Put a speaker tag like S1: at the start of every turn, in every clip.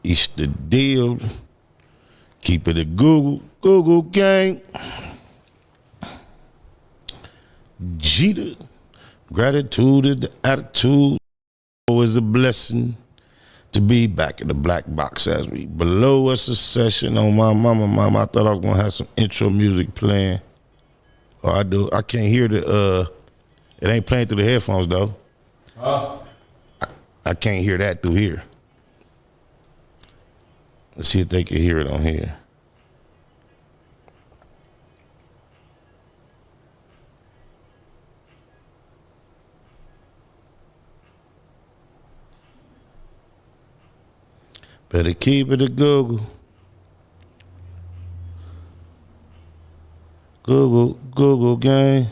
S1: It's the deal. Keep it a Google gang. Jeter. Gratitude is the attitude. Always a blessing to be back in the black box as we below us a session on my mama. I thought I was gonna have some intro music playing. Oh, I do. I can't hear the it ain't playing through the headphones though. I can't hear that through here. Let's see if they can hear it on here. Better keep it a Google. Google gang.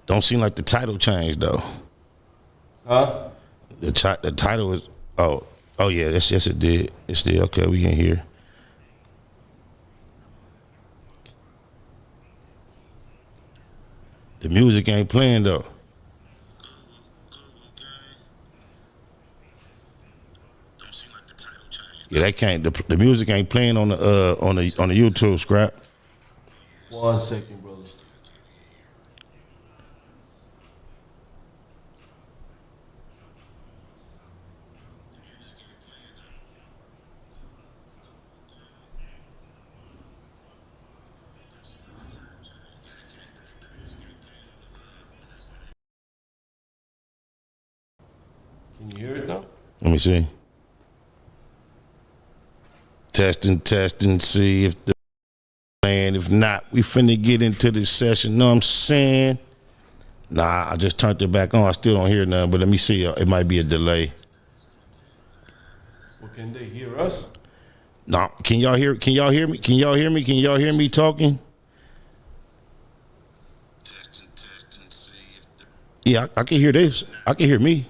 S1: Don't seem like the title changed though.
S2: Huh?
S1: The title is oh yeah, yes it did. It's still okay. We can hear. The music ain't playing though. Yeah, they can't. The music ain't playing on the YouTube scrap.
S2: 1 second, brothers. Can you hear it now?
S1: Let me see. Testing, see if the plan. If not, we finna get into this session. Know what I'm saying? Nah, I just turned it back on. I still don't hear nothing, but let me see. It might be a delay.
S2: Well, can they hear us?
S1: No, can y'all hear me? Can y'all hear me? Can y'all hear me talking? Testing, see if the yeah, I can hear this. I can hear me.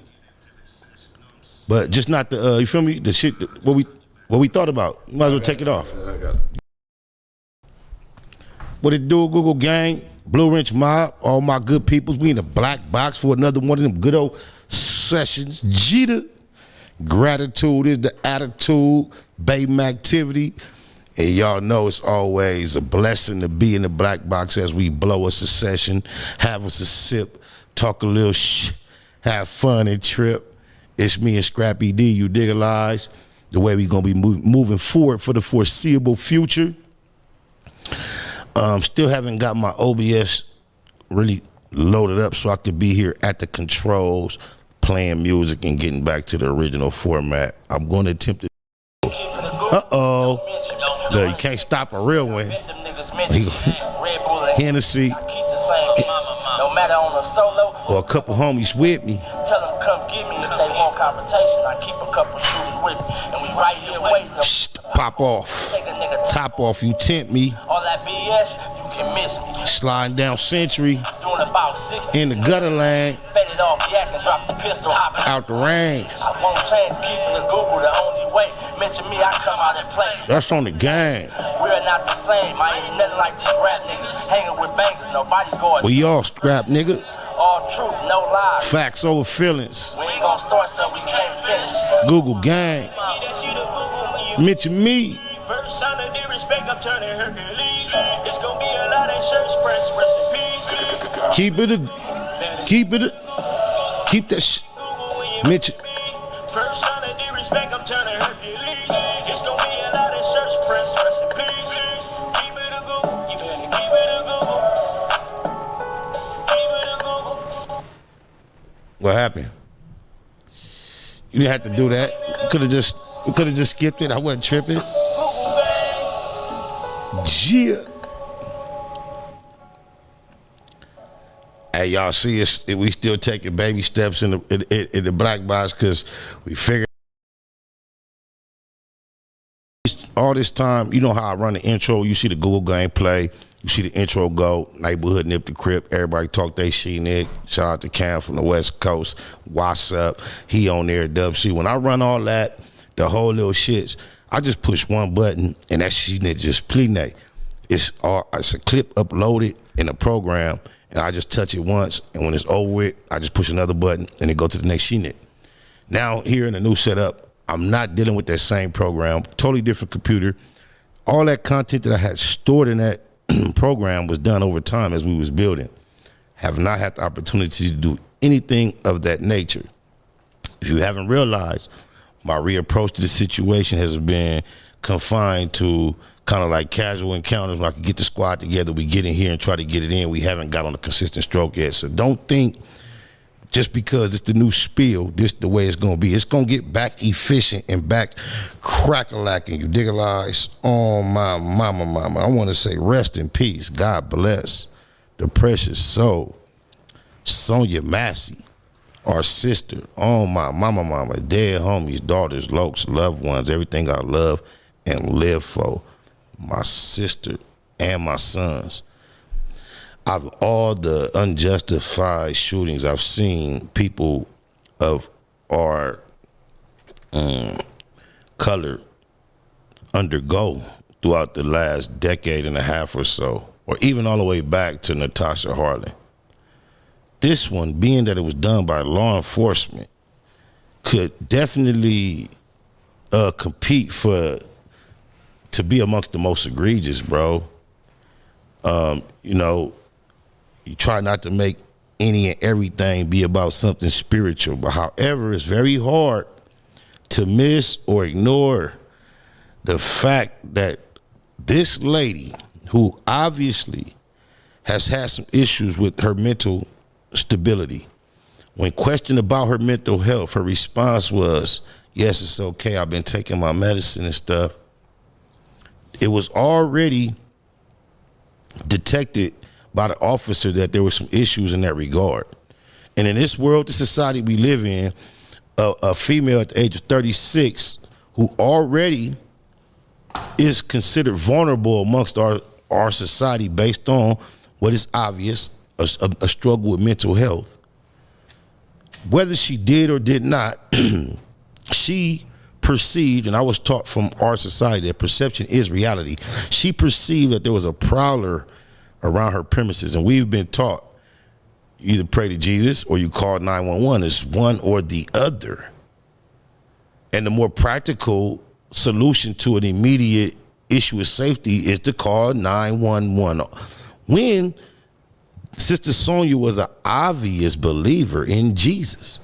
S1: But just not the you feel me? The shit what we thought about. You might as well take it off.
S2: I got it.
S1: What it do, Google gang? Blue Wrench Mob, all my good peoples. We in the black box for another one of them good old sessions. Jeter. Gratitude is the attitude. Baymaactivity. And y'all know it's always a blessing to be in the black box as we blow us a session, have us a sip, talk a little have fun and trip. It's me and Scrappy D, you digitalize the way we gonna be moving forward for the foreseeable future. Still haven't got my OBS really loaded up so I could be here at the controls, playing music and getting back to the original format. I'm gonna attempt it. Uh-oh. No, you can't stop a real one. Hennessy. Or a couple homies with me.
S3: Tell them come get me if they want confrontation. I keep a couple shooters with me. And we right here waiting.
S1: Pop off. Top off, you tempt me.
S3: All that BS, you can miss me.
S1: Sliding down Century.
S3: Doing about 60.
S1: In the gutter lane.
S3: Faded off yak and drop the pistol. Hopping
S1: out the range.
S3: I won't change, keeping the Google the only way. Mention me, I come out and play.
S1: That's on the gang.
S3: We're not the same. I ain't nothing like these rap niggas. Hanging with bangers, nobody goes.
S1: We all scrap, nigga.
S3: All truth, no lies.
S1: Facts over feelings.
S3: We ain't gonna start so we can't finish.
S1: Google gang. Mention me.
S3: First sign of disrespect, I'm turning Hercules. It's gonna be a lot of shirts press, rest in peace.
S1: Keep that shit. Mention.
S3: First sign of disrespect, I'm turning Hercules. It's gonna be a lot of shirts press, rest in peace. Keep it a Google, you better keep it a Google. Keep it a Google.
S1: What happened? You didn't have to do that. We could have just skipped it. I wasn't tripping. Yeah. Hey, y'all see us? We still taking baby steps in the black box because we figured all this time. You know how I run the intro. You see the Google game play. You see the intro go. Neighborhood nip the crib. Everybody talk they shit, Nick. Shout out to Cam from the West Coast. What's up? He on there, Dub C. When I run all that, the whole little shits, I just push one button and that shit just play. It's a clip uploaded in a program and I just touch it once and when it's over with, I just push another button and it go to the next sheet. Now here in the new setup, I'm not dealing with that same program. Totally different computer. All that content that I had stored in that program was done over time as we was building. Have not had the opportunity to do anything of that nature. If you haven't realized, my reapproach to the situation has been confined to kind of like casual encounters where I can get the squad together, we get in here and try to get it in. We haven't got on a consistent stroke yet. So don't think just because it's the new spiel, this the way it's going to be. It's going to get back efficient and back crack-a-lacking. You digitalize on my mama. I want to say rest in peace. God bless the precious soul. Sonya Massey, our sister, oh my mama, dead homies, daughters, lokes, loved ones, everything I love and live for. My sister and my sons. Out of all the unjustified shootings I've seen people of our color undergo throughout the last decade and a half or so, or even all the way back to Natasha Harlan. This one, being that it was done by law enforcement, could definitely compete to be amongst the most egregious, bro. You know, you try not to make any and everything be about something spiritual, but however, it's very hard to miss or ignore the fact that this lady, who obviously has had some issues with her mental stability, when questioned about her mental health, her response was, yes, it's okay, I've been taking my medicine and stuff. It was already detected by the officer that there were some issues in that regard. And in this world, the society we live in, a female at the age of 36 who already is considered vulnerable amongst our society based on what is obvious, a struggle with mental health. Whether she did or did not, she perceived, and I was taught from our society that perception is reality. She perceived that there was a prowler around her premises, and we've been taught you either pray to Jesus or you call 911. It's one or the other. And the more practical solution to an immediate issue of safety is to call 911. When Sister Sonya was an obvious believer in Jesus,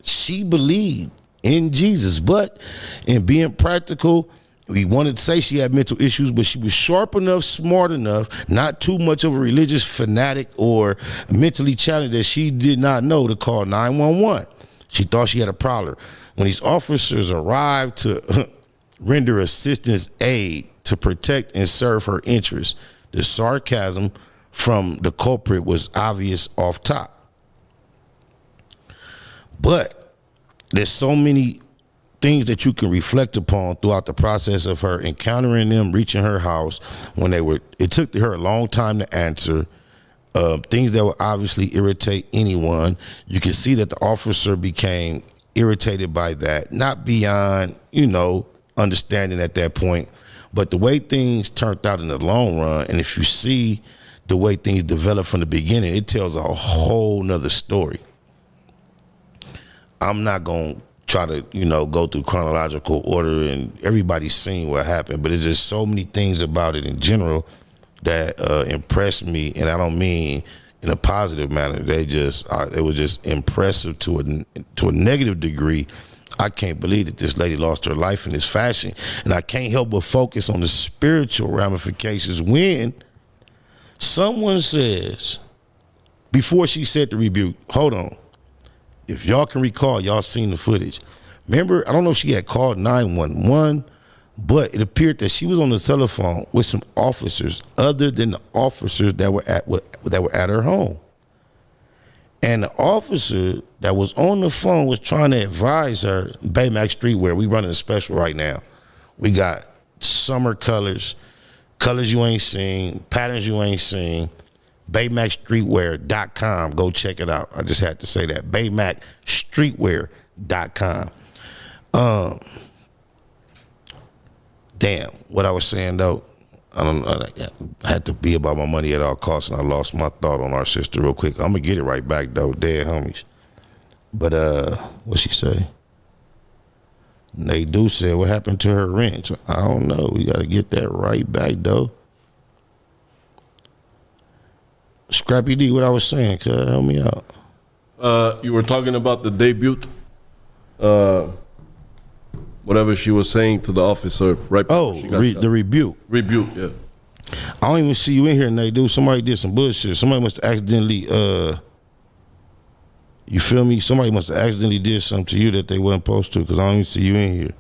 S1: she believed in Jesus, but in being practical, we wanted to say she had mental issues, but she was sharp enough, smart enough, not too much of a religious fanatic or mentally challenged that she did not know to call 911. She thought she had a prowler. When these officers arrived to render assistance aid to protect and serve her interests, the sarcasm from the culprit was obvious off top. But there's so many things that you can reflect upon throughout the process of her encountering them, reaching her house when it took her a long time to answer, things that would obviously irritate anyone. You can see that the officer became irritated by that, not beyond, understanding at that point, but the way things turned out in the long run. And if you see the way things developed from the beginning, it tells a whole nother story. I'm not going to try to, go through chronological order, and everybody's seen what happened, but it's just so many things about it in general that impressed me, and I don't mean in a positive manner. It was just impressive to a negative degree. I can't believe that this lady lost her life in this fashion, and I can't help but focus on the spiritual ramifications when someone says, before she said the rebuke, hold on, if y'all can recall, y'all seen the footage. Remember, I don't know if she had called 911, but it appeared that she was on the telephone with some officers other than the officers that were at her home. And the officer that was on the phone was trying to advise her, Baymac Streetwear, we running a special right now. We got summer colors you ain't seen, patterns you ain't seen. Baymaacstreetwear.com. Go check it out. I just had to say that. Baymaacstreetwear.com. Damn, what I was saying though, I had to be about my money at all costs, and I lost my thought on our sister real quick. I'm gonna get it right back though, dead homies. But what'd she say? They do say what happened to her wrench. I don't know. We got to get that right back, though. Scrappy D, what I was saying, cuz help me out.
S2: You were talking about the debut, whatever she was saying to the officer right before she got shot.
S1: The rebuke.
S2: Rebuke, yeah.
S1: I don't even see you in here, Nate, dude. Somebody did some bullshit. Somebody must have accidentally, you feel me? Somebody must have accidentally did something to you that they wasn't supposed to, because I don't even see you in here.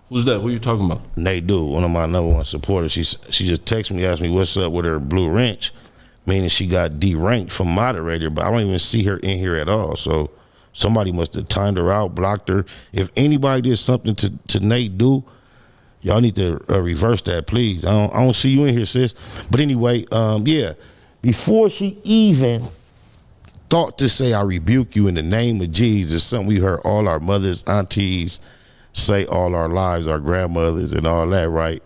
S2: Who's that? Who you talking about?
S1: Nate, dude, one of my number one supporters. She just texted me, asked me what's up with her blue wrench, meaning she got deranked from moderator, but I don't even see her in here at all. So somebody must have timed her out, blocked her. If anybody did something to Nate, dude, y'all need to reverse that, please. I don't see you in here, sis. But anyway, yeah, before she even thought to say, I rebuke you in the name of Jesus, something we heard all our mothers, aunties say all our lives, our grandmothers and all that, right?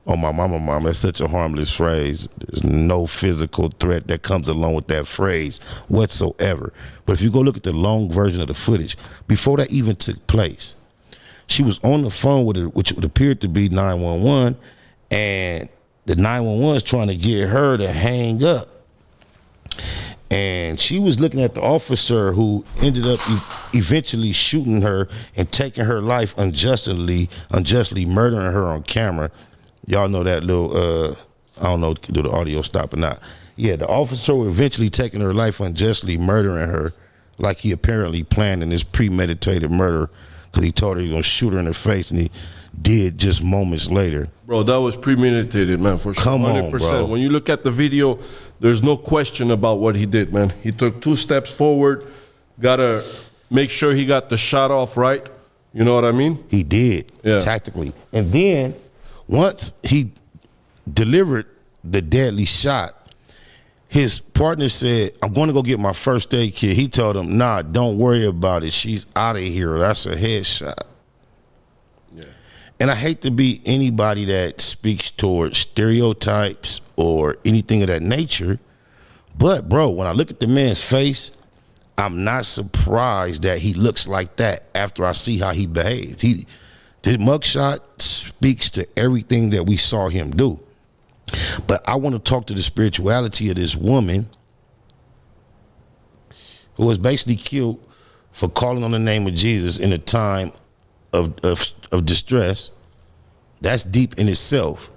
S1: Oh, my mama, that's such a harmless phrase. There's no physical threat that comes along with that phrase whatsoever. But if you go look at the long version of the footage, before that even took place, she was on the phone with which would appear to be 911, and the 911 is trying to get her to hang up. And she was looking at the officer who ended up eventually shooting her and taking her life unjustly murdering her on camera. Y'all know that little, I don't know, do the audio stop or not. Yeah, the officer eventually taking her life unjustly murdering her like he apparently planned in this premeditated murder, because he told her he was going to shoot her in the face, and he did just moments later.
S2: Bro, that was premeditated, man, for sure.
S1: Come
S2: 100%.
S1: on, bro.
S2: When you look at the video, there's no question about what he did, man. He took 2 steps forward, gotta make sure he got the shot off right. You know what I mean?
S1: He did,
S2: yeah.
S1: Tactically. And then once he delivered the deadly shot, his partner said, I'm going to go get my first aid kit. He told him, nah, don't worry about it. She's out of here. That's a headshot. Yeah. And I hate to be anybody that speaks towards stereotypes or anything of that nature, but, bro, when I look at the man's face, I'm not surprised that he looks like that after I see how he behaves. The mugshot speaks to everything that we saw him do. But I want to talk to the spirituality of this woman who was basically killed for calling on the name of Jesus in a time of distress. That's deep in itself.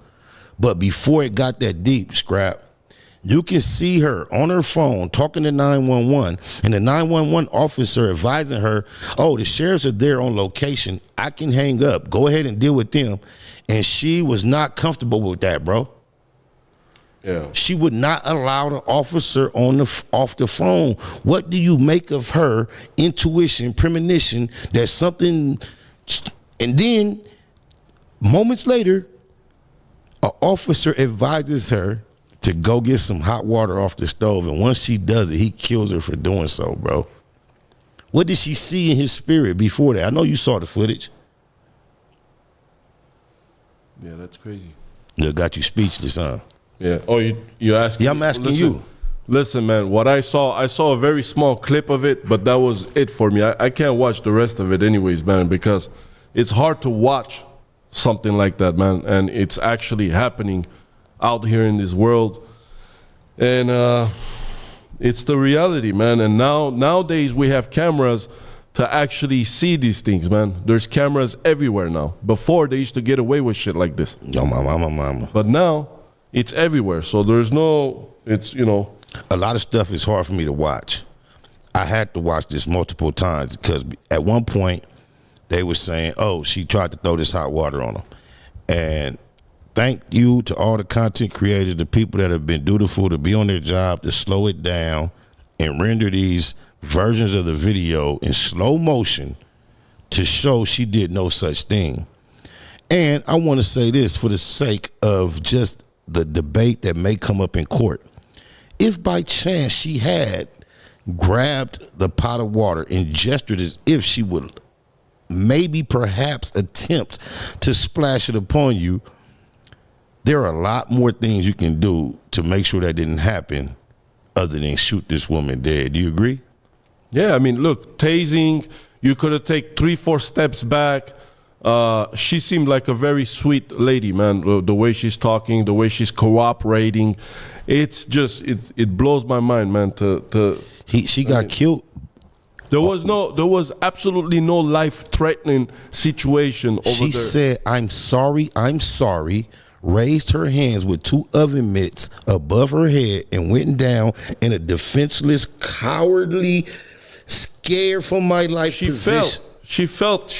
S1: But before it got that deep, Scrap, you can see her on her phone talking to 911, and the 911 officer advising her, oh, the sheriffs are there on location. I can hang up. Go ahead and deal with them. And she was not comfortable with that, bro.
S2: Yeah.
S1: She would not allow the officer off the phone. What do you make of her intuition, premonition, that something, and then moments later, an officer advises her to go get some hot water off the stove, and once she does it, he kills her for doing so, bro. What did she see in his spirit before that? I know you saw the footage.
S2: Yeah, that's crazy.
S1: That got you speechless, huh?
S2: Yeah. Oh, you asking?
S1: Yeah, I'm asking you.
S2: Listen, man, what I saw a very small clip of it, but that was it for me. I can't watch the rest of it anyways, man, because it's hard to watch something like that, man, and it's actually happening out here in this world. And it's the reality, man. And nowadays we have cameras to actually see these things, man. There's cameras everywhere now. Before, they used to get away with shit like this.
S1: No, my mama.
S2: But now, it's everywhere. So there's no, it's, you know.
S1: A lot of stuff is hard for me to watch. I had to watch this multiple times because at one point, they were saying, oh, she tried to throw this hot water on him. And thank you to all the content creators, the people that have been dutiful to be on their job, to slow it down and render these versions of the video in slow motion to show she did no such thing. And I want to say this for the sake of just the debate that may come up in court. If by chance she had grabbed the pot of water and gestured as if she would maybe perhaps attempt to splash it upon you, there are a lot more things you can do to make sure that didn't happen other than shoot this woman dead. Do you agree?
S2: Yeah, I mean, look, tasing, you could have taken 3-4 steps back. She seemed like a very sweet lady, man. The way she's talking, the way she's cooperating, it's just it blows my mind, man.
S1: She got killed.
S2: There was absolutely no life-threatening situation over
S1: She
S2: there.
S1: said, I'm sorry, raised her hands with 2 oven mitts above her head and went down in a defenseless, cowardly, scared for my life position.
S2: She felt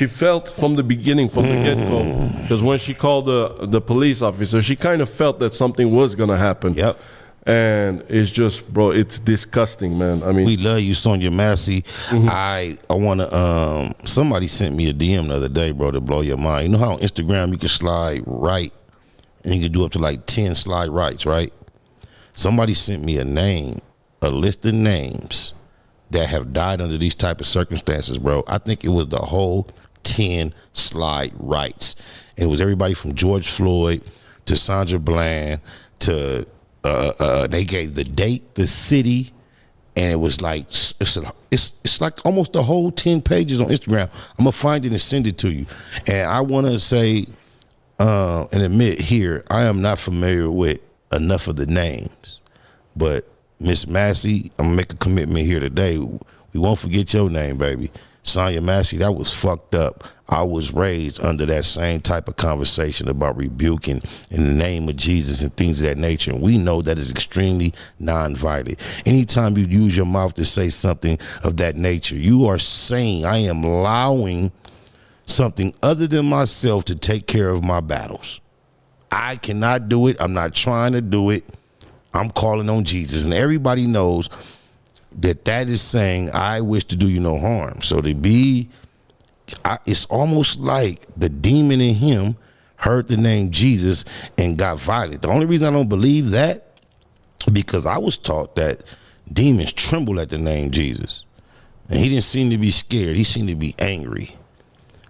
S2: from the beginning, from the get-go, because when she called the police officer, she kind of felt that something was going to happen.
S1: Yep.
S2: And it's just, bro, it's disgusting, man. I mean,
S1: we love you, Sonya Massey. I want to, somebody sent me a DM the other day, bro, to blow your mind. You know how on Instagram you can slide right and you can do up to like 10 slide rights, right? Somebody sent me a list of names that have died under these type of circumstances, bro. I think it was the whole 10 slide rights. And it was everybody from George Floyd to Sandra Bland to they gave the date, the city, and it was like it's like almost the whole 10 pages on Instagram. I'm gonna find it and send it to you. And I want to say and admit here, I am not familiar with enough of the names, but Miss Massey, I'm gonna make a commitment here today. We won't forget your name, baby. Sonya Massey, that was fucked up. I was raised under that same type of conversation about rebuking in the name of Jesus and things of that nature. And we know that is extremely non-violent. Anytime you use your mouth to say something of that nature, you are saying, I am allowing something other than myself to take care of my battles. I cannot do it. I'm not trying to do it. I'm calling on Jesus. And everybody knows that is saying, I wish to do you no harm. So it's almost like the demon in him heard the name Jesus and got violent. The only reason I don't believe that, because I was taught that demons tremble at the name Jesus. And he didn't seem to be scared. He seemed to be angry.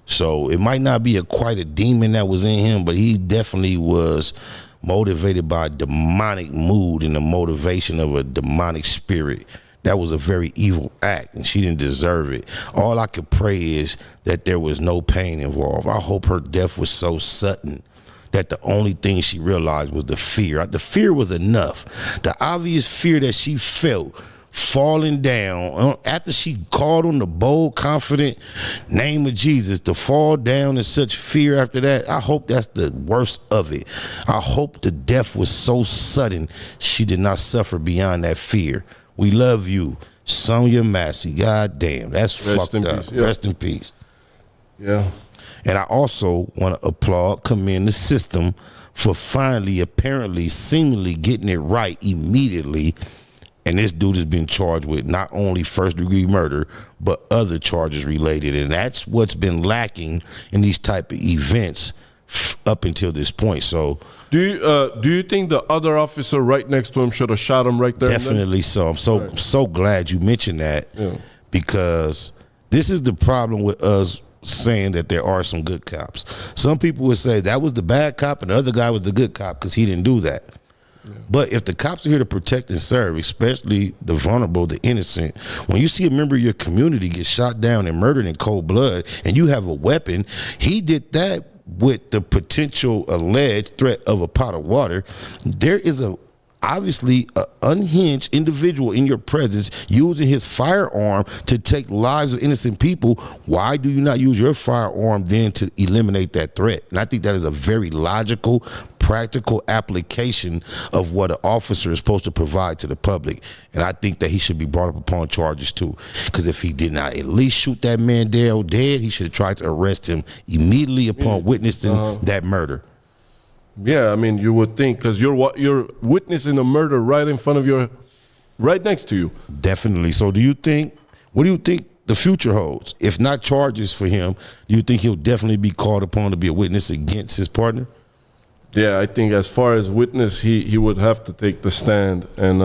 S1: So it might not be quite a demon that was in him, but he definitely was motivated by a demonic mood and the motivation of a demonic spirit. That was a very evil act, and she didn't deserve it. All I could pray is that there was no pain involved. I hope her death was so sudden that the only thing she realized was the fear. The fear was enough. The obvious fear that she felt falling down after she called on the bold, confident name of Jesus, to fall down in such fear after that. I hope that's the worst of it. I hope the death was so sudden she did not suffer beyond that fear. We love you, Sonya Massey. God damn, that's fucked up.
S2: Peace. Yeah.
S1: Rest in peace.
S2: Yeah.
S1: And I also want to commend the system for finally, apparently, seemingly getting it right immediately. And this dude has been charged with not only first-degree murder, but other charges related. And that's what's been lacking in these type of events up until this point. So
S2: do you think the other officer right next to him should have shot him right there?
S1: Definitely so. I'm so glad you mentioned that, because this is the problem with us saying that there are some good cops. Some people would say that was the bad cop and the other guy was the good cop because he didn't do that. But if the cops are here to protect and serve, especially the vulnerable, the innocent, when you see a member of your community get shot down and murdered in cold blood and you have a weapon, he did that with the potential alleged threat of a pot of water. There is obviously an unhinged individual in your presence using his firearm to take lives of innocent people. Why do you not use your firearm then to eliminate that threat? And I think that is a very logical, practical application of what an officer is supposed to provide to the public. And I think that he should be brought up upon charges too. Because if he did not at least shoot that man dead, he should have tried to arrest him immediately upon witnessing that murder.
S2: Yeah, I mean, you would think, because you're witnessing a murder right in front of right next to you.
S1: Definitely. So what do you think the future holds? If not charges for him, do you think he'll definitely be called upon to be a witness against his partner?
S2: Yeah, I think as far as witness, he would have to take the stand and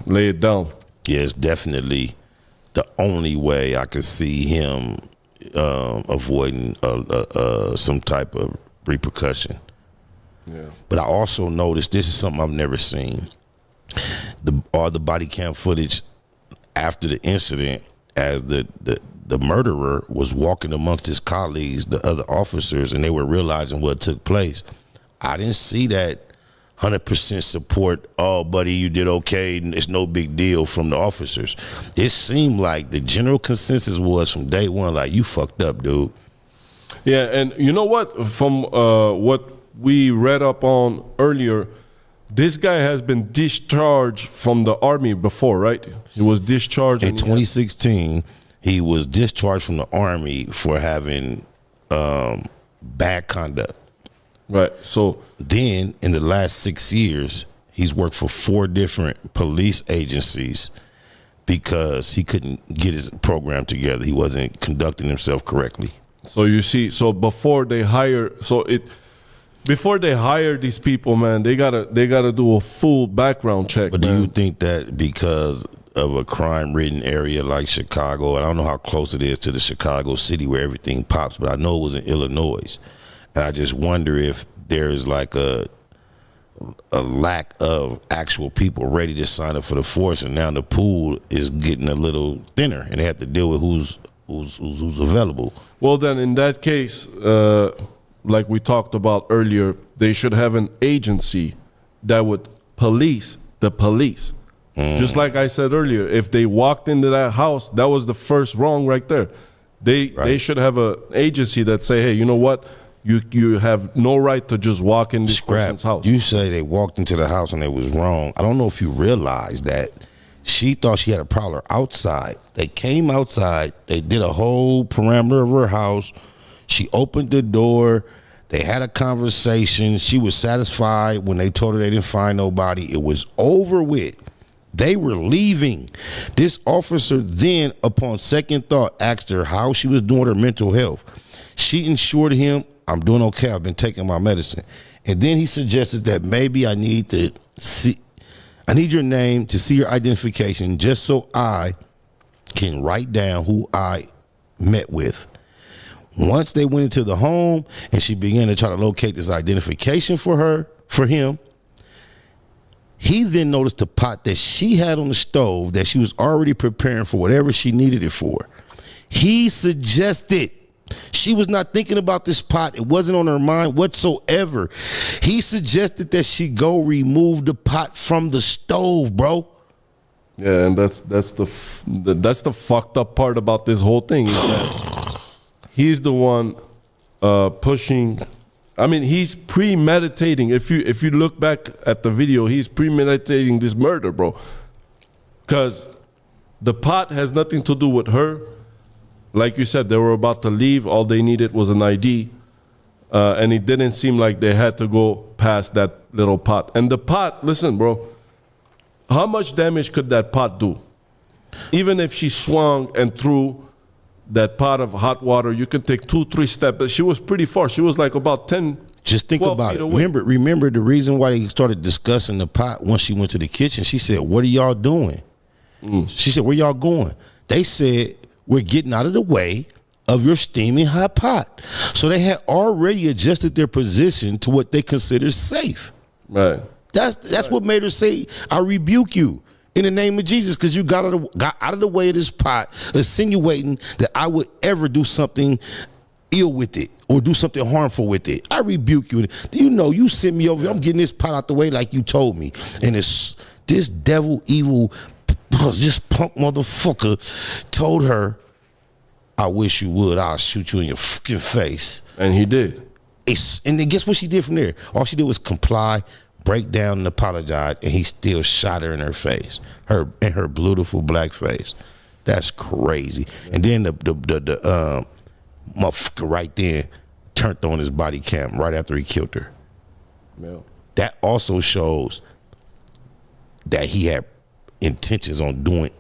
S2: lay it down. Yeah,
S1: it's definitely the only way I could see him avoiding some type of repercussion.
S2: Yeah.
S1: But I also noticed, this is something I've never seen. All the body cam footage after the incident, as the murderer was walking amongst his colleagues, the other officers, and they were realizing what took place, I didn't see that 100% support. Oh, buddy, you did okay. It's no big deal from the officers. It seemed like the general consensus was from day one, like, you fucked up, dude.
S2: Yeah, and you know what? From what we read up on earlier, this guy has been discharged from the army before, right? He was discharged
S1: in 2016. He was discharged from the army for having bad conduct.
S2: Right. So
S1: then, in the last 6 years, he's worked for 4 different police agencies because he couldn't get his program together. He wasn't conducting himself correctly.
S2: So you see, before they hire these people, man, they gotta do a full background check.
S1: But do you think that because of a crime-ridden area like Chicago, and I don't know how close it is to the Chicago city where everything pops, but I know it was in Illinois, and I just wonder if there's like a lack of actual people ready to sign up for the force, and now the pool is getting a little thinner, and they have to deal with who's available.
S2: Well, then in that case, like we talked about earlier, they should have an agency that would police the police. Just like I said earlier, if they walked into that house, that was the first wrong right there. They should have an agency that say, hey, you know what? You have no right to just walk in this person's house.
S1: You say they walked into the house and they was wrong. I don't know if you realize that she thought she had a prowler outside. They came outside. They did a whole parameter of her house. She opened the door. They had a conversation. She was satisfied when they told her they didn't find nobody. It was over with. They were leaving. This officer then, upon second thought, asked her how she was doing her mental health. She assured him, I'm doing okay. I've been taking my medicine. And then he suggested that maybe I need your name to see your identification just so I can write down who I met with. Once they went into the home and she began to try to locate this identification for him, he then noticed the pot that she had on the stove that she was already preparing for whatever she needed it for. He suggested, she was not thinking about this pot. It wasn't on her mind whatsoever. He suggested that she go remove the pot from the stove, bro.
S2: Yeah, and that's the fucked up part about this whole thing is that he's the one pushing. I mean, he's premeditating. If you look back at the video, he's premeditating this murder, bro. Because the pot has nothing to do with her. Like you said, they were about to leave. All they needed was an ID. And it didn't seem like they had to go past that little pot. And the pot, listen, bro, how much damage could that pot do? Even if she swung and threw that pot of hot water, you could take 2-3 steps. But she was pretty far. She was like about 10.
S1: Just think about it. Remember the reason why they started discussing the pot once she went to the kitchen. She said, "What are y'all doing?" She said, "Where y'all going?" They said, "We're getting out of the way of your steaming hot pot." So they had already adjusted their position to what they consider safe.
S2: Right.
S1: That's what made her say, "I rebuke you in the name of Jesus," because you got out of the way of this pot, insinuating that I would ever do something ill with it or do something harmful with it. I rebuke you. You know, you sent me over here. I'm getting this pot out the way like you told me. And it's this devil, evil, this punk motherfucker told her, "I wish you would. I'll shoot you in your fucking face."
S2: And he did.
S1: And then guess what she did from there? All she did was comply, break down, and apologize, and he still shot her in her face, in her beautiful black face. That's crazy. And then the motherfucker right then turned on his body cam right after he killed her.
S2: Yeah.
S1: That also shows that he had intentions on doing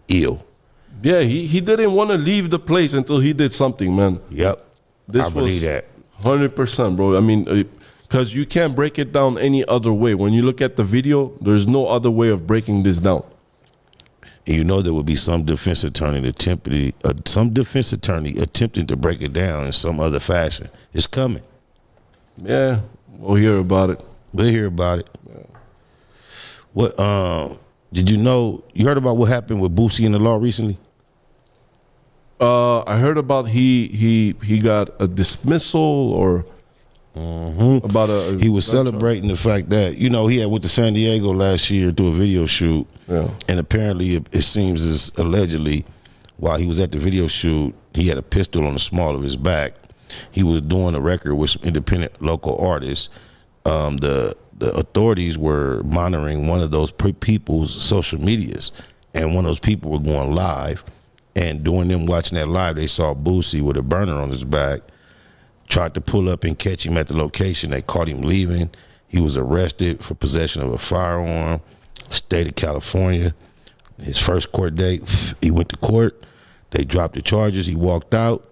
S1: ill.
S2: Yeah, he didn't want to leave the place until he did something, man.
S1: Yep. I believe that.
S2: 100%, bro. I mean, because you can't break it down any other way. When you look at the video, there's no other way of breaking this down.
S1: And you know there would be some defense attorney attempting to break it down in some other fashion. It's coming.
S2: Yeah, we'll hear about it.
S1: We'll hear about it. Yeah. Did you know? You heard about what happened with Boosie in the law recently?
S2: I heard about he got a dismissal or about a.
S1: He was celebrating the fact that he had went to San Diego last year to a video shoot, and apparently it seems as allegedly while he was at the video shoot, he had a pistol on the small of his back. He was doing a record with some independent local artists. The authorities were monitoring one of those people's social medias, and one of those people were going live. And during them watching that live, they saw Boosie with a burner on his back, tried to pull up and catch him at the location. They caught him leaving. He was arrested for possession of a firearm, state of California. His first court date, he went to court. They dropped the charges. He walked out.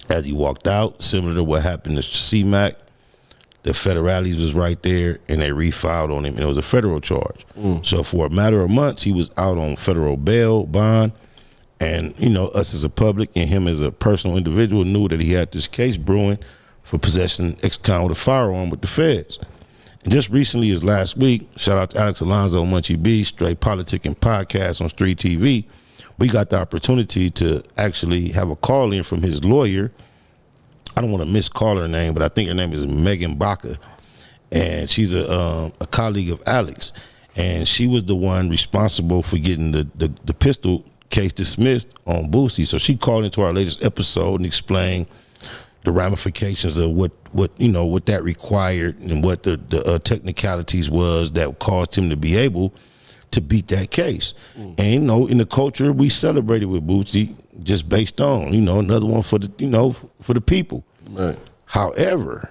S1: As he walked out, similar to what happened to C-Mac, the federales was right there, and they refiled on him, and it was a federal charge. So for a matter of months, he was out on federal bail, bond. And, us as a public and him as a personal individual knew that he had this case brewing for possessing ex-con with a firearm with the feds. And just recently, as last week, shout out to Alex Alonzo, Munchie B, Straight Politicking Podcast on Street TV, we got the opportunity to actually have a call in from his lawyer. I don't want to miscall her name, but I think her name is Megan Baca. And she's a colleague of Alex. And she was the one responsible for getting the pistol case dismissed on Boosie. So she called into our latest episode and explained the ramifications of what that required and what the technicalities was that caused him to be able to beat that case. And in the culture, we celebrated with Boosie just based on another one for the people.
S2: Right.
S1: However,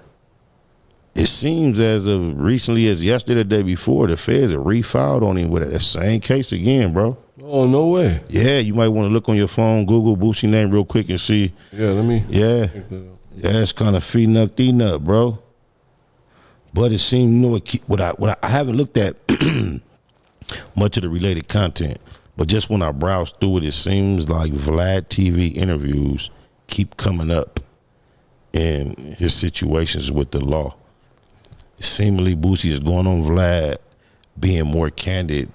S1: it seems as of recently as yesterday, the day before, the feds have refiled on him with that same case again, bro.
S2: Oh, no way.
S1: Yeah, you might want to look on your phone, Google Boosie name real quick and see.
S2: Yeah, let me.
S1: Yeah, it's kind of nut, bro. But it seems, what I haven't looked at much of the related content, but just when I browse through it, it seems like Vlad TV interviews keep coming up in his situations with the law. Seemingly, Boosie is going on Vlad being more candid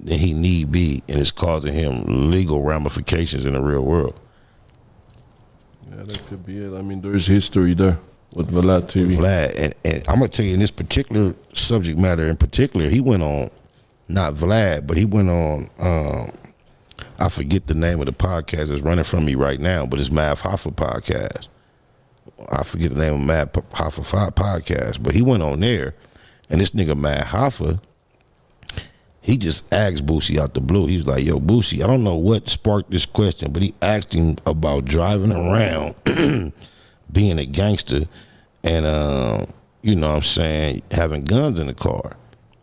S1: than he need be, and it's causing him legal ramifications in the real world.
S2: Yeah, that could be it. I mean, there's history there with Vlad TV.
S1: Vlad, and I'm going to tell you, in this particular subject matter in particular, he went on, not Vlad, but he went on, I forget the name of the podcast that's running from me right now, but it's Mav Hoffa podcast. I forget the name of Matt Hoffa podcast, but he went on there, and this nigga Matt Hoffa, he just asked Boosie out the blue. He was like, yo, Boosie, I don't know what sparked this question, but he asked him about driving around, being a gangster, and, you know what I'm saying, having guns in the car.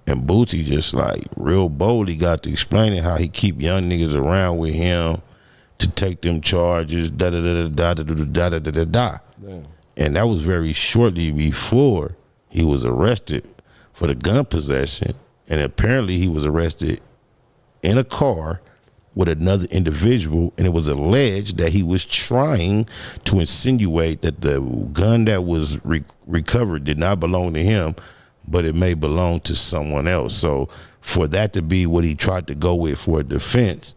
S1: And Boosie just like real boldly got to explaining how he keep young niggas around with him to take them charges, da-da-da-da-da-da-da-da-da-da. And that was very shortly before he was arrested for the gun possession. And apparently he was arrested in a car with another individual, and it was alleged that he was trying to insinuate that the gun that was recovered did not belong to him, but it may belong to someone else. So for that to be what he tried to go with for a defense,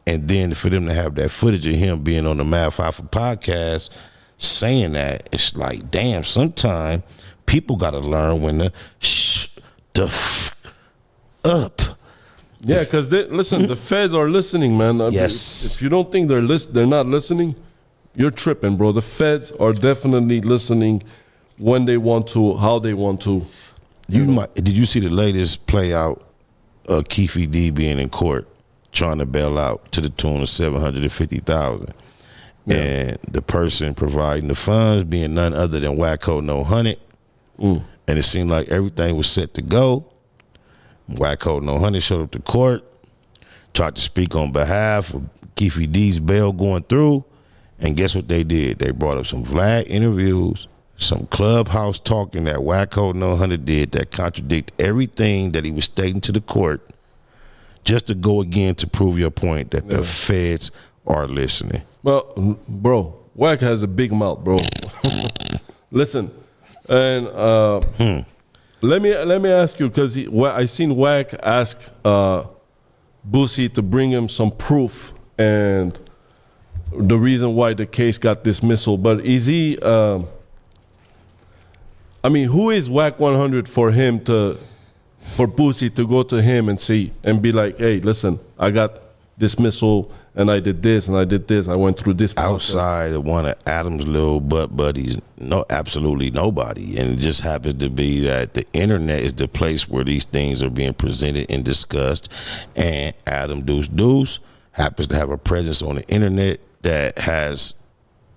S1: and then for them to have that footage of him being on the Mav Hoffa podcast saying that, it's like, damn, sometime people got to learn when to up.
S2: Yeah, because listen, the feds are listening, man.
S1: Yes.
S2: If you don't think they're not listening, you're tripping, bro. The feds are definitely listening when they want to, how they want to.
S1: Did you see the latest play out of Keefe D being in court trying to bail out to the tune of $750,000? Yeah. And the person providing the funds being none other than Wacko No 100. And it seemed like everything was set to go. Wacko No 100 showed up to court, tried to speak on behalf of Keefe D's bail going through, and guess what they did? They brought up some Vlad interviews, some clubhouse talking that Wacko No 100 did that contradict everything that he was stating to the court, just to go again to prove your point that the feds are listening.
S2: Well, bro, Wack has a big mouth, bro. Listen, and let me ask you, because I seen Wack ask Boosie to bring him some proof and the reason why the case got dismissal. But is he? I mean, who is Wack 100 for Boosie to go to him and see and be like, hey, listen, I got dismissal and I did this and I did this. I went through this process.
S1: Outside of one of Adam's little butt buddies, no, absolutely nobody. And it just happens to be that the internet is the place where these things are being presented and discussed. And Adam Deuce happens to have a presence on the internet that has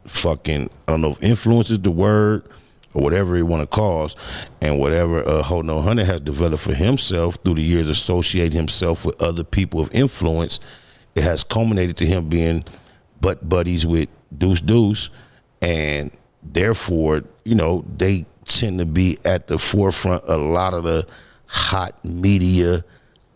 S1: fucking, I don't know if influence is the word, or whatever you want to cause, and whatever Hold No Hunter has developed for himself through the years, associating himself with other people of influence, it has culminated to him being butt buddies with Deuce, and therefore, you know, they tend to be at the forefront of a lot of the hot media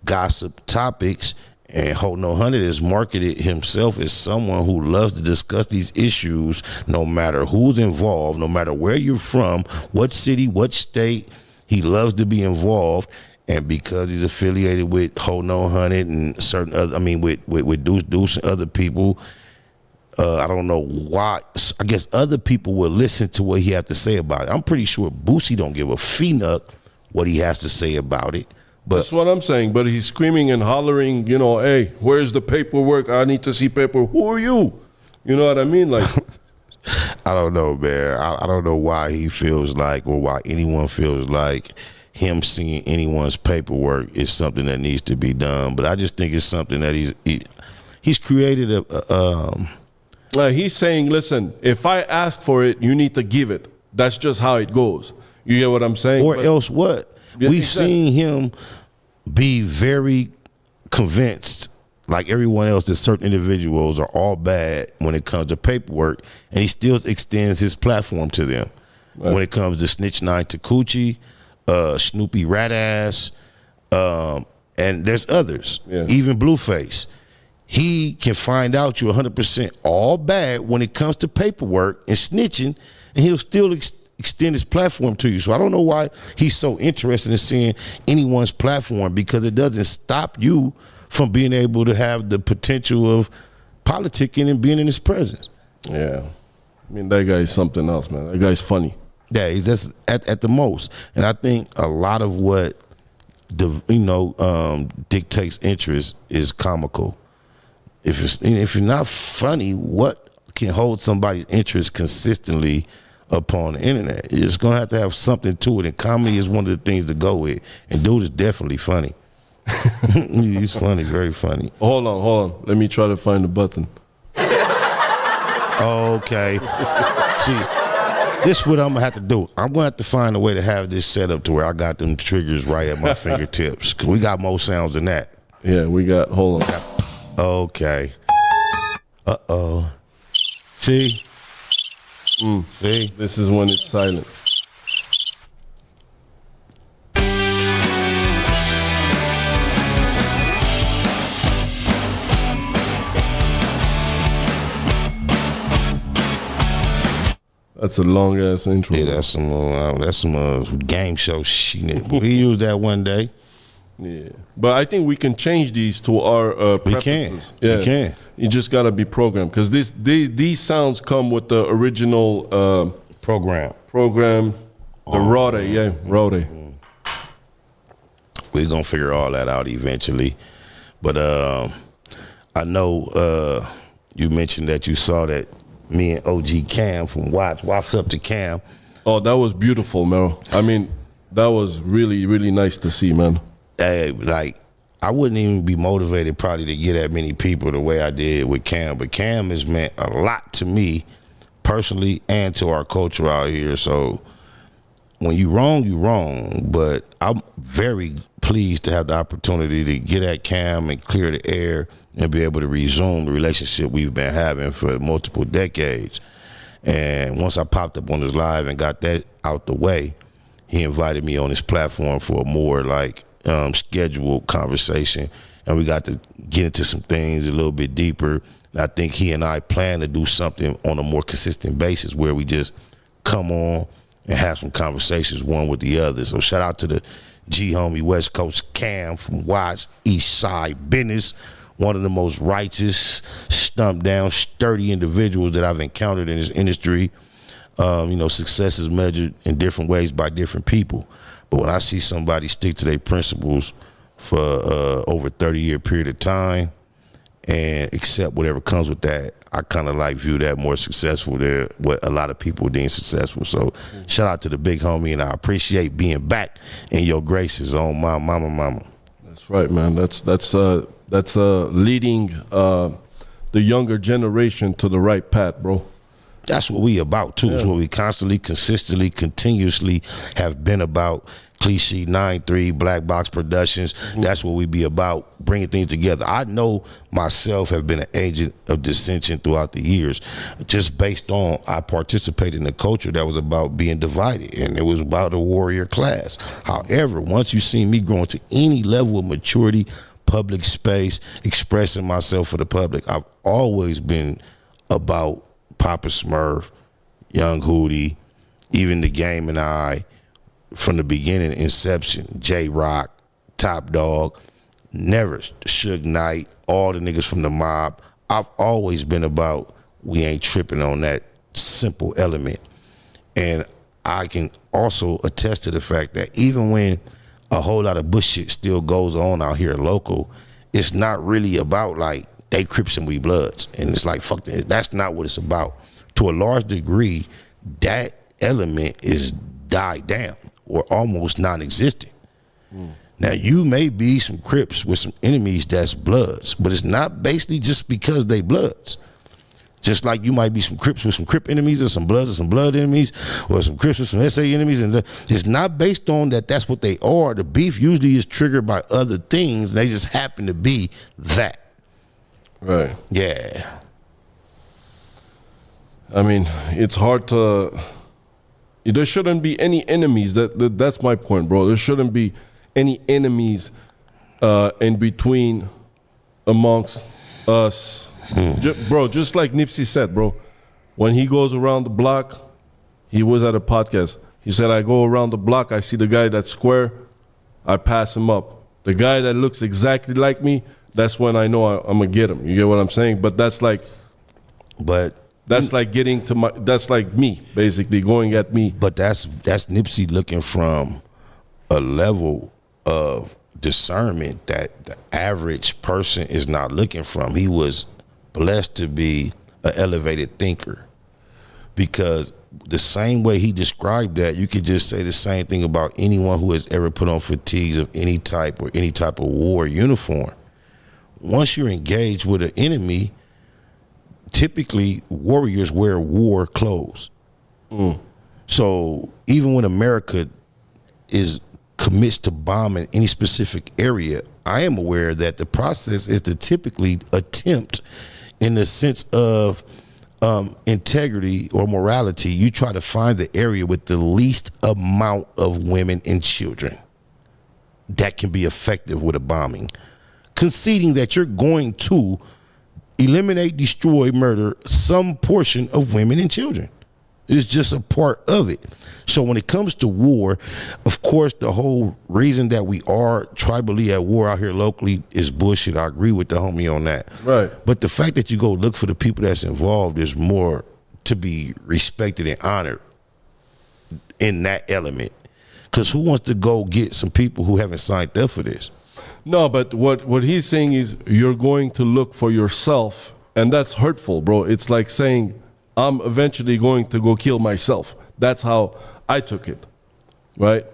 S1: gossip topics. And Hold No Hunter has marketed himself as someone who loves to discuss these issues no matter who's involved, no matter where you're from, what city, what state. He loves to be involved. And because he's affiliated with Hold No Hunter and certain other, I mean, with Deuce and other people, I don't know why. I guess other people will listen to what he has to say about it. I'm pretty sure Boosie don't give a phenuck what he has to say about it. But
S2: that's what I'm saying. But he's screaming and hollering, you know, hey, where's the paperwork? I need to see paper. Who are you? You know what I mean? Like,
S1: I don't know, man. I don't know why he feels like, or why anyone feels like him seeing anyone's paperwork is something that needs to be done. But I just think it's something that he's created
S2: he's saying, listen, if I ask for it, you need to give it. That's just how it goes. You get what I'm saying?
S1: Or else what?
S2: Yeah,
S1: We've
S2: exactly.
S1: seen him be very convinced, like everyone else, that certain individuals are all bad when it comes to paperwork, and he still extends his platform to them. Right. When it comes to Snitch 9 Takuchi, Snoopy Ratass, and there's others, even Blueface. He can find out you're 100% all bad when it comes to paperwork and snitching, and he'll still extend his platform to you. So I don't know why he's so interested in seeing anyone's platform, because it doesn't stop you from being able to have the potential of politicking and being in his presence.
S2: Yeah. I mean, that guy is something else, man. That guy's funny.
S1: Yeah, that's at the most. And I think a lot of what dictates interest is comical. If you're not funny, what can hold somebody's interest consistently upon the internet? You're just gonna have to have something to it, and comedy is one of the things to go with. And dude is definitely funny. He's funny, very funny.
S2: Hold on. Let me try to find the button.
S1: Okay. See, this is what I'm gonna have to do. I'm gonna have to find a way to have this set up to where I got them triggers right at my fingertips. Cause we got more sounds than that.
S2: Yeah, we got. Hold on.
S1: Okay. Uh-oh. See? See?
S2: This is when it's silent. That's a long ass intro.
S1: Yeah, that's some game show shit. We use that one day.
S2: Yeah, but I think we can change these to our preferences.
S1: We can.
S2: You just gotta be programmed, because these sounds come with the original
S1: program.
S2: The Rode.
S1: We're gonna figure all that out eventually. But I know you mentioned that you saw that me and OG Cam from What's Up to Cam.
S2: Oh, that was beautiful, Mero. I mean, that was really, really nice to see, man.
S1: Hey, like, I wouldn't even be motivated probably to get that many people the way I did with Cam, but Cam has meant a lot to me personally and to our culture out here. So when you wrong, but I'm very pleased to have the opportunity to get at Cam and clear the air and be able to resume the relationship we've been having for multiple decades. And once I popped up on his live and got that out the way, he invited me on his platform for a more scheduled conversation, and we got to get into some things a little bit deeper. And I think he and I plan to do something on a more consistent basis where we just come on and have some conversations one with the other. So shout out to the G homie West Coast Cam from Watts, East Side Business. One of the most righteous, stumped down, sturdy individuals that I've encountered in this industry. Success is measured in different ways by different people. But when I see somebody stick to their principles for over a 30-year period of time and accept whatever comes with that, I kind of like view that more successful than what a lot of people deem successful. So shout out to the big homie, and I appreciate being back in your graces on my mama.
S2: That's right, man. That's leading the younger generation to the right path, bro.
S1: That's what we about too. It's what we constantly, consistently, continuously have been about. Cliche 9-3 Black Box Productions. That's what we be about, bringing things together. I know myself have been an agent of dissension throughout the years, just based on I participated in a culture that was about being divided, and it was about a warrior class. However, once you see me growing to any level of maturity, public space, expressing myself for the public, I've always been about Papa Smurf, Young Hootie, even The Game and I, from the beginning, inception, J-Rock, Top Dog, never Suge Knight, all the niggas from the mob. I've always been about we ain't tripping on that simple element. And I can also attest to the fact that even when a whole lot of bullshit still goes on out here local, it's not really about like they Crips and we Bloods. And it's like, fuck that. That's not what it's about. To a large degree, that element is died down or almost non-existent. Now, you may be some Crips with some enemies that's Bloods, but it's not basically just because they Bloods. Just like you might be some Crips with some Crip enemies or some Bloods with some Blood enemies or some Crips with some SA enemies. And it's not based on that that's what they are. The beef usually is triggered by other things. And they just happen to be that.
S2: Right.
S1: Yeah.
S2: I mean, it's hard to... There shouldn't be any enemies. That's my point, bro. There shouldn't be any enemies in between amongst us. Bro, just like Nipsey said, bro, when he goes around the block, he was at a podcast. He said, I go around the block, I see the guy that's square, I pass him up. The guy that looks exactly like me, that's when I know I'm going to get him. You get what I'm saying? But that's like... That's like getting to my. That's like me, basically going at me.
S1: But that's Nipsey looking from a level of discernment that the average person is not looking from. He was blessed to be an elevated thinker, because the same way he described that, you could just say the same thing about anyone who has ever put on fatigues of any type or any type of war uniform. Once you're engaged with an enemy, typically warriors wear war clothes. So even when America commits to bombing any specific area, I am aware that the process is to typically attempt, in the sense of integrity or morality, you try to find the area with the least amount of women and children that can be effective with a bombing, conceding that you're going to eliminate, destroy, murder some portion of women and children. It's just a part of it. So when it comes to war, of course, the whole reason that we are tribally at war out here locally is bullshit. I agree with the homie on that.
S2: Right.
S1: But the fact that you go look for the people that's involved is more to be respected and honored in that element. Because who wants to go get some people who haven't signed up for this?
S2: No, but what he's saying is you're going to look for yourself, and that's hurtful, bro. It's like saying I'm eventually going to go kill myself. That's how I took it, right?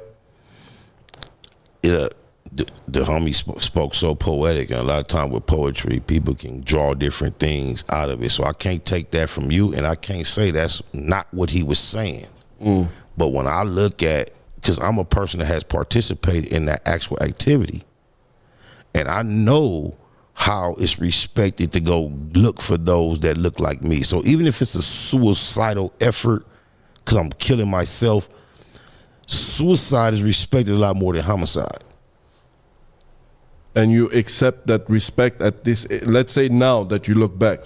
S1: Yeah, the homie spoke so poetic, and a lot of time with poetry, people can draw different things out of it. So I can't take that from you, and I can't say that's not what he was saying. But when I look at, because I'm a person that has participated in that actual activity, and I know how it's respected to go look for those that look like me. So even if it's a suicidal effort, because I'm killing myself, suicide is respected a lot more than homicide.
S2: And you accept that respect at this, let's say now that you look back,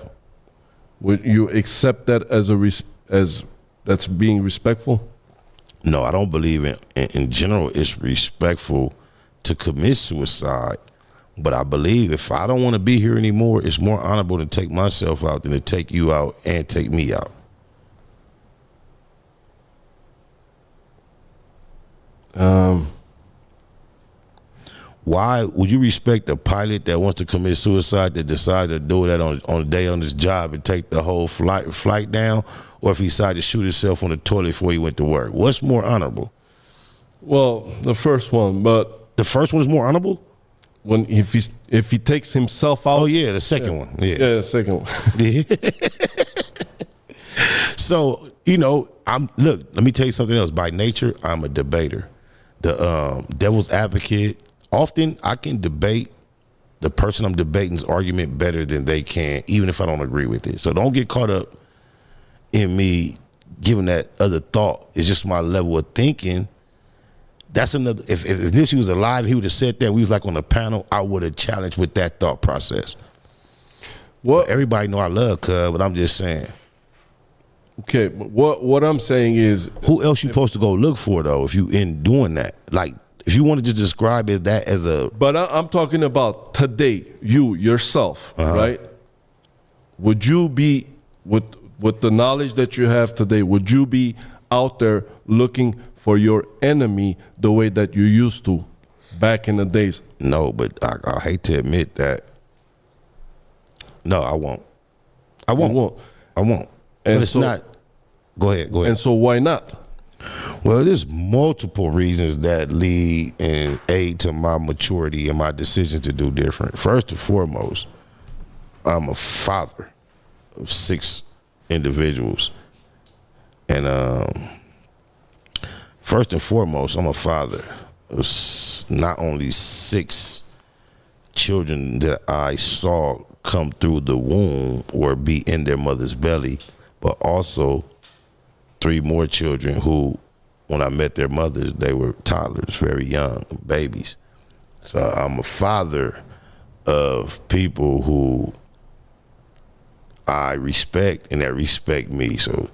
S2: would you accept that as that's being respectful?
S1: No, I don't believe in general it's respectful to commit suicide. But I believe if I don't want to be here anymore, it's more honorable to take myself out than to take you out and take me out. Why would you respect a pilot that wants to commit suicide that decides to do that on the day on his job and take the whole flight down, or if he decided to shoot himself on the toilet before he went to work? What's more honorable?
S2: Well, the first one, but
S1: The first one is more honorable?
S2: when if he takes himself out.
S1: Oh yeah, the second one. Yeah.
S2: Yeah, the second one.
S1: So, let me tell you something else. By nature, I'm a debater. The devil's advocate, often I can debate the person I'm debating's argument better than they can, even if I don't agree with it. So don't get caught up in me giving that other thought. It's just my level of thinking. That's another. If Nipsey was alive, he would have said that. We was like on a panel, I would have challenged with that thought process.
S2: What?
S1: Everybody know I love Cub, but I'm just saying.
S2: Okay, but what I'm saying is,
S1: Who else you supposed to go look for though? If you in doing that, like if you want to just describe it that as a.
S2: but I'm talking about today, you yourself, right? Would you be with the knowledge that you have today? Would you be out there looking for your enemy the way that you used to back in the days?
S1: No, but I hate to admit that. No, I won't. I won't.
S2: You won't.
S1: I won't.
S2: And
S1: But it's
S2: so-
S1: not. Go ahead.
S2: And so why not?
S1: Well, there's multiple reasons that lead and aid to my maturity and my decision to do different. First and foremost, I'm a father of 6 individuals. And first and foremost, I'm a father of not only 6 children that I saw come through the womb or be in their mother's belly, but also 3 more children who, when I met their mothers, they were toddlers, very young, babies. So I'm a father of people who I respect and that respect me. So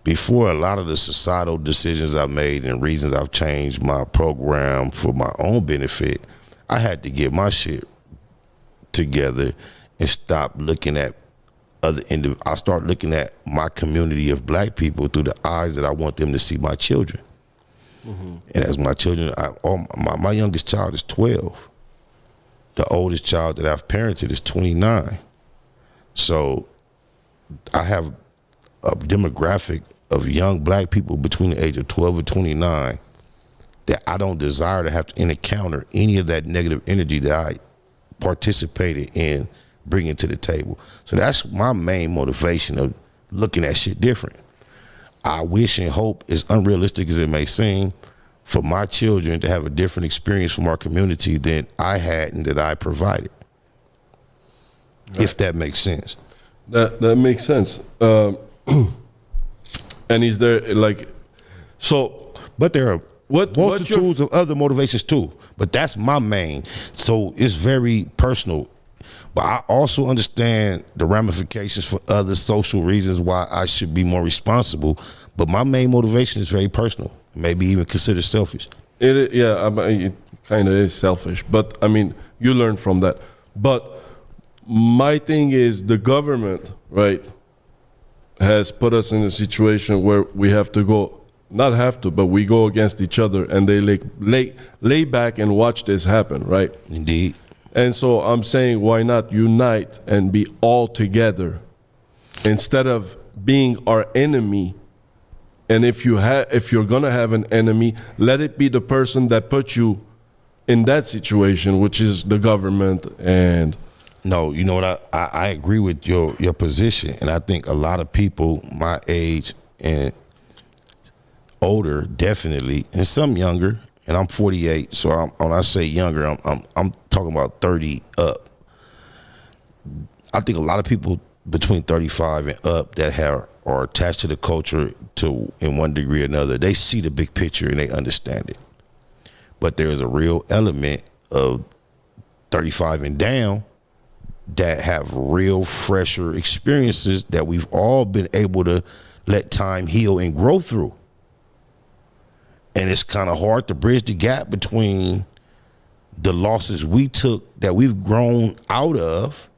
S1: before a lot of the societal decisions I've made and reasons I've changed my program for my own benefit, I had to get my shit together and stop looking at I start looking at my community of black people through the eyes that I want them to see my children. Mm-hmm. And as my children, my youngest child is 12. The oldest child that I've parented is 29. So I have a demographic of young black people between the age of 12 and 29 that I don't desire to have to encounter any of that negative energy that I participated in bringing to the table. So that's my main motivation of looking at shit different. I wish and hope, as unrealistic as it may seem, for my children to have a different experience from our community than I had and that I provided. Right. If that makes sense.
S2: That makes sense. And is there
S1: But there are
S2: What-
S1: multitudes of other motivations too. But that's my main. So it's very personal. But I also understand the ramifications for other social reasons why I should be more responsible. But my main motivation is very personal. Maybe even considered selfish.
S2: It kind of is selfish, but I mean, you learn from that. But my thing is the government, right, has put us in a situation where we have to go, not have to, but we go against each other, and they lay back and watch this happen, right?
S1: Indeed.
S2: And so I'm saying, why not unite and be all together instead of being our enemy? And if you're gonna have an enemy, let it be the person that put you in that situation, which is the government. And
S1: no, you know what? I agree with your position, and I think a lot of people my age and older, definitely, and some younger. And I'm 48, so when I say younger, I'm talking about 30 up. I think a lot of people between 35 and up that are attached to the culture in one degree or another, they see the big picture and they understand it. But there is a real element of 35 and down that have real fresher experiences that we've all been able to let time heal and grow through. And it's kind of hard to bridge the gap between the losses we took that we've grown out of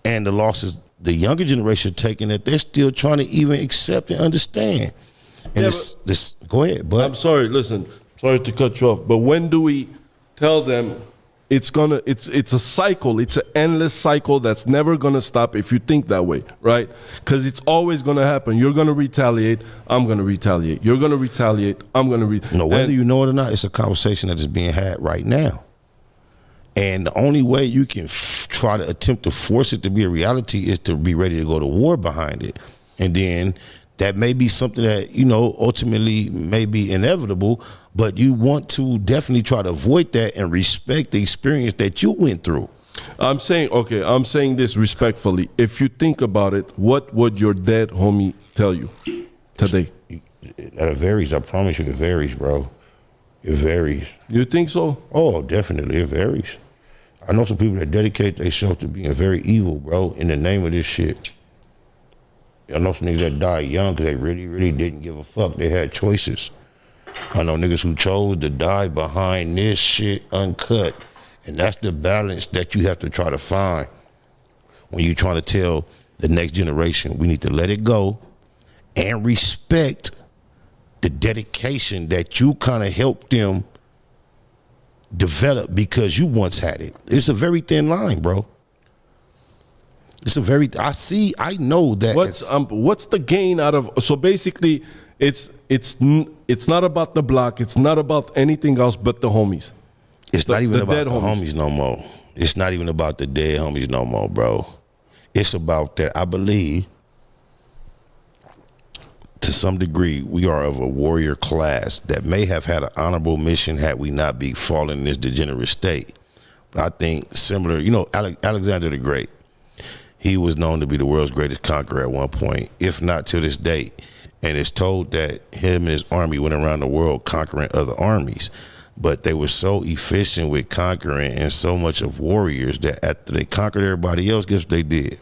S1: and the losses the younger generation are taking that they're still trying to even accept and understand. And this go ahead, bud.
S2: I'm sorry, listen, sorry to cut you off, but when do we tell them it's a cycle, it's an endless cycle that's never gonna stop if you think that way, right? Because it's always gonna happen. You're gonna retaliate, I'm gonna retaliate. You're gonna retaliate, I'm gonna retaliate.
S1: No, whether you know it or not, it's a conversation that is being had right now. And the only way you can try to attempt to force it to be a reality is to be ready to go to war behind it. And then that may be something that, you know, ultimately may be inevitable, but you want to definitely try to avoid that and respect the experience that you went through.
S2: I'm saying this respectfully. If you think about it, what would your dead homie tell you today?
S1: It varies. I promise you it varies, bro. It varies.
S2: You think so?
S1: Oh, definitely. It varies. I know some people that dedicate themselves to being very evil, bro, in the name of this shit. I know some niggas that died young because they really, really didn't give a fuck. They had choices. I know niggas who chose to die behind this shit uncut. And that's the balance that you have to try to find when you're trying to tell the next generation, we need to let it go and respect the dedication that you kind of helped them develop because you once had it. It's a very thin line, bro. It's a very, I know that.
S2: What's the gain out of, so basically it's not about the block, it's not about anything else but the homies.
S1: It's not even about the homies no more. It's not even about the dead homies no more, bro. It's about that, I believe, to some degree, we are of a warrior class that may have had an honorable mission had we not be fallen in this degenerate state. But I think similar, you know, Alexander the Great, he was known to be the world's greatest conqueror at one point, if not to this day. And it's told that him and his army went around the world conquering other armies. But they were so efficient with conquering and so much of warriors that after they conquered everybody else, guess what they did?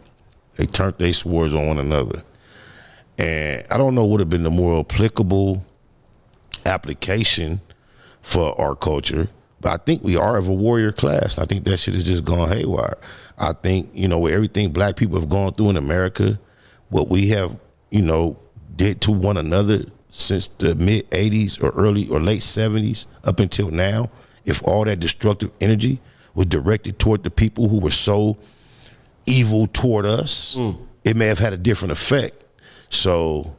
S1: They turned their swords on one another. And I don't know what would have been the more applicable application for our culture, but I think we are of a warrior class. I think that shit has just gone haywire. I think, you know, with everything black people have gone through in America, what we have, you know, did to one another since the mid 80s or early or late 70s up until now, if all that destructive energy was directed toward the people who were so evil toward us, it may have had a different effect. So,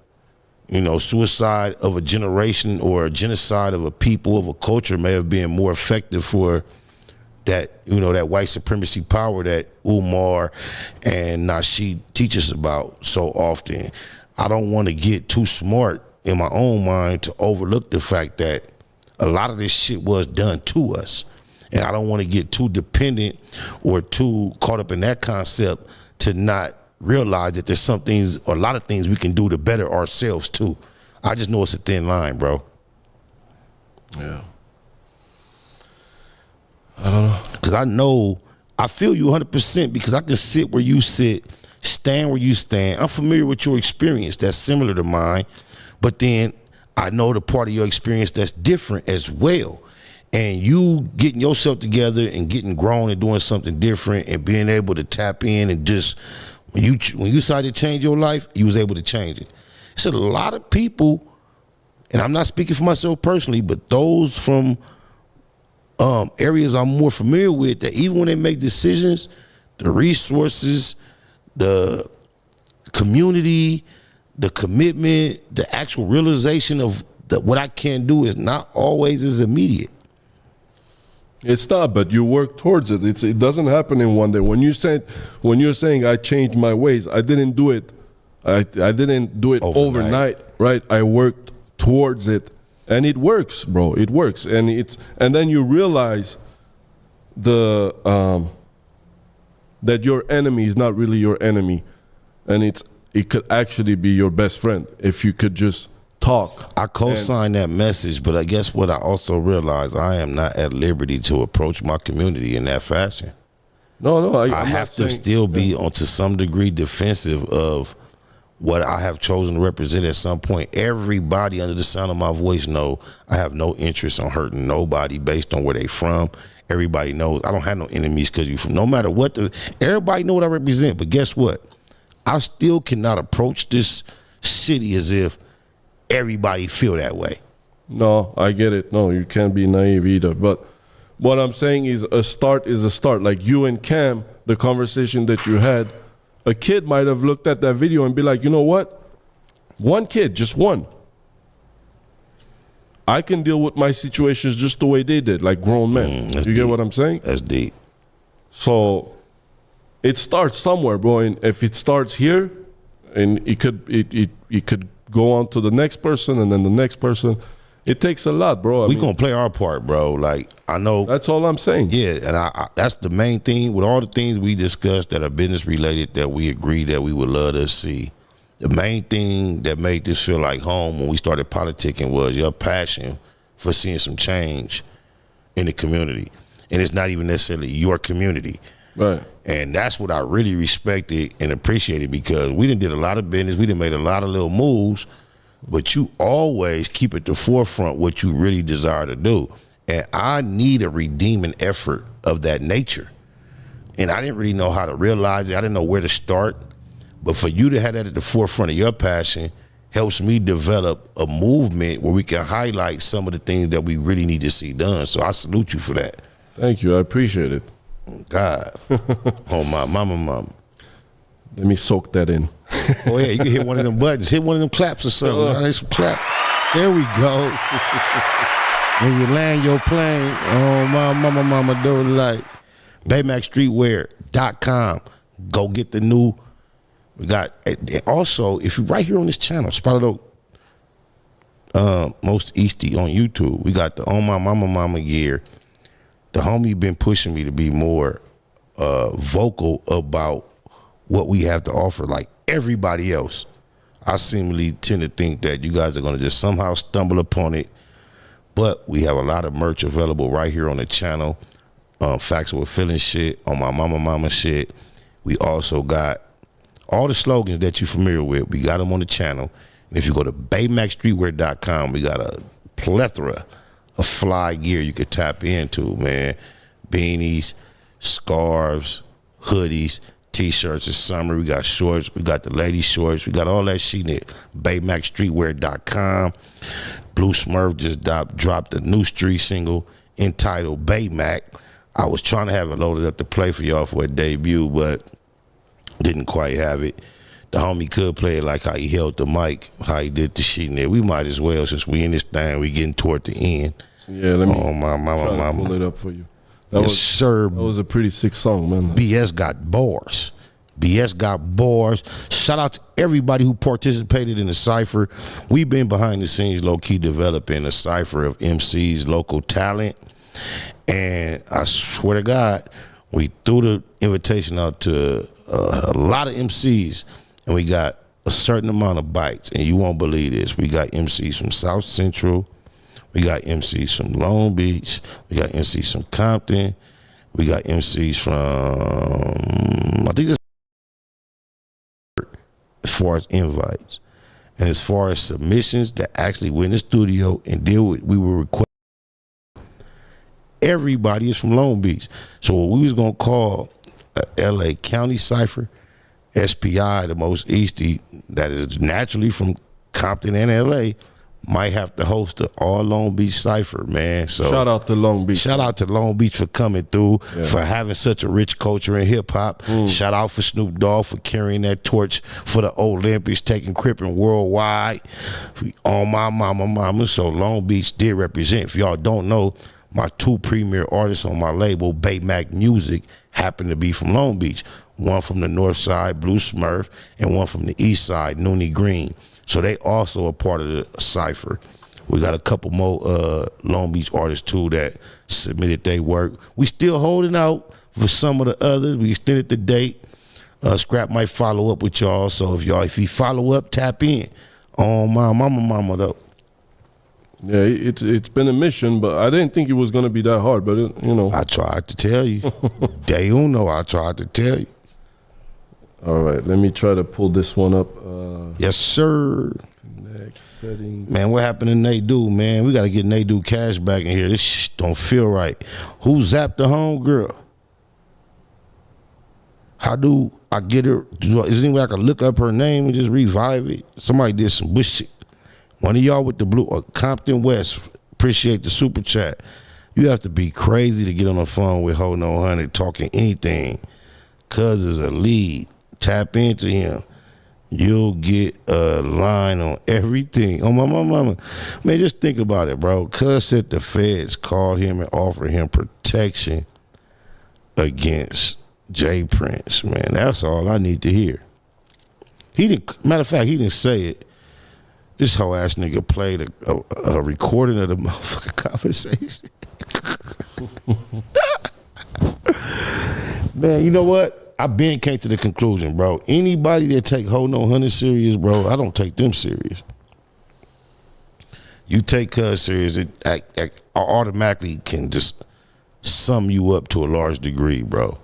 S1: you know, suicide of a generation or a genocide of a people, of a culture may have been more effective for that, you know, that white supremacy power that Umar and Nasheed teach us about so often. I don't want to get too smart in my own mind to overlook the fact that a lot of this shit was done to us. And I don't want to get too dependent or too caught up in that concept to not realize that there's some things, or a lot of things we can do to better ourselves too. I just know it's a thin line, bro.
S2: Yeah. I don't know.
S1: Because I feel you 100% because I can sit where you sit, stand where you stand. I'm familiar with your experience that's similar to mine, but then I know the part of your experience that's different as well. And you getting yourself together and getting grown and doing something different and being able to tap in and just, when you decided to change your life, you was able to change it. It's a lot of people, and I'm not speaking for myself personally, but those from areas I'm more familiar with, that even when they make decisions, the resources, the community, the commitment, the actual realization of what I can do is not always as immediate.
S2: It's not, but you work towards it. It doesn't happen in one day. When you're saying I changed my ways, I didn't do it. I didn't do it overnight, right? I worked towards it, and it works, bro. It works, and then you realize that your enemy is not really your enemy, and it could actually be your best friend if you could just talk.
S1: I co-sign that message, but I guess what I also realize, I am not at liberty to approach my community in that fashion.
S2: No,
S1: I have to still be on to some degree defensive of what I have chosen to represent at some point. Everybody under the sound of my voice know I have no interest on hurting nobody based on where they from. Everybody knows I don't have no enemies because you from. No matter what, everybody know what I represent. But guess what? I still cannot approach this city as if everybody feel that way.
S2: No, I get it. No, you can't be naive either. But what I'm saying is a start is a start. Like you and Cam, the conversation that you had, a kid might have looked at that video and be like, you know what? One kid, just one. I can deal with my situations just the way they did, like grown men. You
S1: deep.
S2: Get what I'm saying?
S1: That's deep.
S2: So it starts somewhere, bro. And if it starts here, and it could go on to the next person and then the next person. It takes a lot, bro.
S1: We gonna play our part, bro. Like, I know.
S2: That's all I'm saying.
S1: Yeah, and I that's the main thing with all the things we discussed that are business related that we agree that we would love to see. The main thing that made this feel like home when we started politicking was your passion for seeing some change in the community. And it's not even necessarily your community.
S2: Right.
S1: And that's what I really respected and appreciated, because we done did a lot of business. We done made a lot of little moves, but you always keep at the forefront what you really desire to do. And I need a redeeming effort of that nature. And I didn't really know how to realize it. I didn't know where to start. But for you to have that at the forefront of your passion helps me develop a movement where we can highlight some of the things that we really need to see done. So I salute you for that.
S2: Thank you. I appreciate it.
S1: God. Oh, my mama.
S2: Let me soak that in.
S1: Oh, yeah, you can hit one of them buttons. Hit one of them claps or something. There's some clap. There we go. When you land your plane, oh, my mama, do like Baymaacstreetwear.com. Go get the new. We got, also, if you're right here on this channel, Spotted Oak Most Easty on YouTube, we got the On My Mama gear. The homie been pushing me to be more vocal about what we have to offer, like everybody else. I seemingly tend to think that you guys are going to just somehow stumble upon it, but we have a lot of merch available right here on the channel. Facts with Feeling shit, On My Mama shit. We also got all the slogans that you're familiar with. We got them on the channel. And if you go to Baymaacstreetwear.com, we got a plethora of fly gear you could tap into, man. Beanies, scarves, hoodies, T-shirts. It's summer. We got shorts. We got the lady shorts. We got all that shit at Baymaacstreetwear.com. Blue Smurf just dropped a new street single entitled Baymac. I was trying to have it loaded up to play for y'all for a debut, but didn't quite have it. The homie could play it like how he held the mic, how he did the shit in there. We might as well, since we in this thing, we getting toward the end.
S2: Yeah, let me
S1: mama.
S2: pull it up for you.
S1: Sir.
S2: That was a pretty sick song, man.
S1: BS got bars. BS got bars. Shout out to everybody who participated in the cypher. We've been behind the scenes, low-key developing a cypher of MCs, local talent. And I swear to God, we threw the invitation out to a lot of MCs, and we got a certain amount of bites. And you won't believe this. We got MCs from South Central. We got MCs from Long Beach. We got MCs from Compton. We got MCs from, I think this, as far as invites. And as far as submissions that actually went in the studio and deal with, we were requesting. Everybody is from Long Beach. So what we was going to call a LA County Cypher, SPI, the Most Easty, that is naturally from Compton and LA, might have to host an all Long Beach Cypher, man. So
S2: shout out to Long Beach.
S1: Shout out to Long Beach for coming through, for having such a rich culture in hip hop. Shout out for Snoop Dogg for carrying that torch for the Olympics, taking Crippin' worldwide. On my mama. So Long Beach did represent. If y'all don't know, my two premier artists on my label, Baymac Music, happen to be from Long Beach. One from the north side, Blue Smurf, and one from the east side, Noonie Green. So they also a part of the cypher. We got a couple more Long Beach artists too that submitted their work. We still holding out for some of the others. We extended the date. Scrap might follow up with y'all. So if you follow up, tap in. On my mama though.
S2: Yeah, it's been a mission, but I didn't think it was going to be that hard. But
S1: I tried to tell you. Day uno, I tried to tell you.
S2: All right, let me try to pull this one up.
S1: Yes, sir.
S2: Connect settings.
S1: Man, what happened to Nadu, man? We got to get Nadu cash back in here. This shit don't feel right. Who zapped the homegirl? How do I get her? Is there any way I can look up her name and just revive it? Somebody did some bullshit. One of y'all with the blue, Compton West, appreciate the super chat. You have to be crazy to get on the phone with Ho No 100 talking anything. Cuz is a lead. Tap into him. You'll get a line on everything. Oh, my mama. Man, just think about it, bro. Cuz said the feds called him and offered him protection against J Prince, man. That's all I need to hear. He didn't. Matter of fact, he didn't say it. This whole ass nigga played a recording of the motherfucking conversation. Man, you know what? I been came to the conclusion, bro. Anybody that take Ho No 100 serious, bro, I don't take them serious. You take Cuz serious, it automatically can just sum you up to a large degree, bro.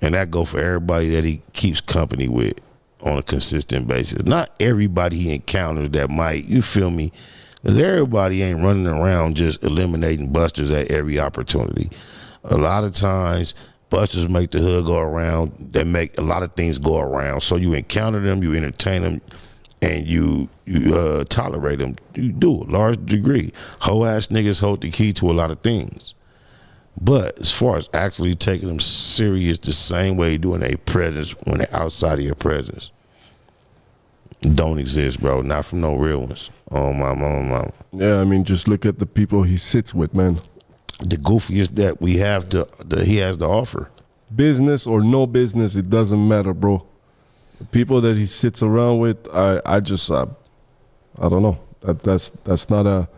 S1: And that go for everybody that he keeps company with on a consistent basis. Not everybody he encounters that might, you feel me? Because everybody ain't running around just eliminating busters at every opportunity. A lot of times, busters make the hood go around. They make a lot of things go around. So you encounter them, you entertain them, and you tolerate them. You do a large degree. Hoe ass niggas hold the key to a lot of things. But as far as actually taking them serious the same way you do in their presence when they're outside of your presence, don't exist, bro. Not from no real ones. Oh, my mama.
S2: Yeah, I mean, just look at the people he sits with, man.
S1: The goofiest that we have he has to offer.
S2: Business or no business, it doesn't matter, bro. The people that he sits around with, I don't know. That's not a.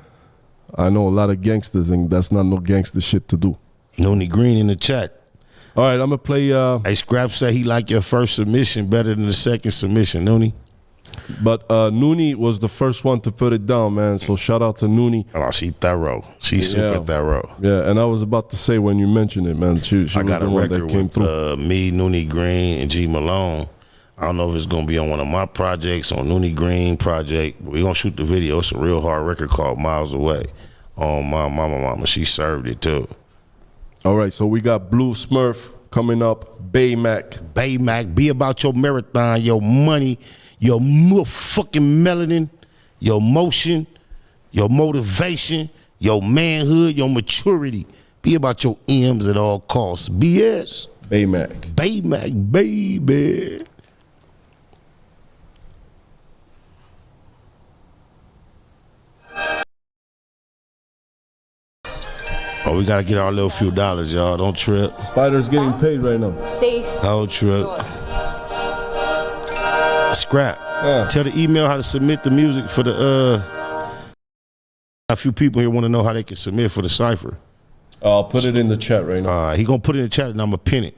S2: I know a lot of gangsters, and that's not no gangster shit to do.
S1: Nooney Green in the chat.
S2: All right, I'm gonna play.
S1: Hey, Scrap said he liked your first submission better than the second submission, Nooney.
S2: But Nooney was the first one to put it down, man. So shout out to Nooney.
S1: Oh, she thorough. She's super thorough.
S2: Yeah, and I was about to say when you mentioned it, man. She
S1: I
S2: was
S1: got
S2: the
S1: a
S2: one
S1: record
S2: that came
S1: with
S2: through.
S1: me, Nooney Green, and G Malone. I don't know if it's gonna be on one of my projects, on Nooney Green project. We're gonna shoot the video. It's a real hard record called Miles Away. Oh, my mama, she served it too.
S2: All right, so we got Blue Smurf coming up.
S1: Baymac, be about your marathon, your money, your motherfucking melanin, your motion, your motivation, your manhood, your maturity. Be about your M's at all costs. BS.
S2: Baymac,
S1: baby. Oh, we gotta get our little few dollars, y'all. Don't trip.
S2: Spider's getting paid right now.
S4: Safe.
S1: Don't trip.
S4: Yours.
S1: Scrap. Tell the email how to submit the music for the a few people here want to know how they can submit for the cipher.
S2: I'll put it in the chat right now.
S1: He gonna put it in the chat and I'm gonna pin it.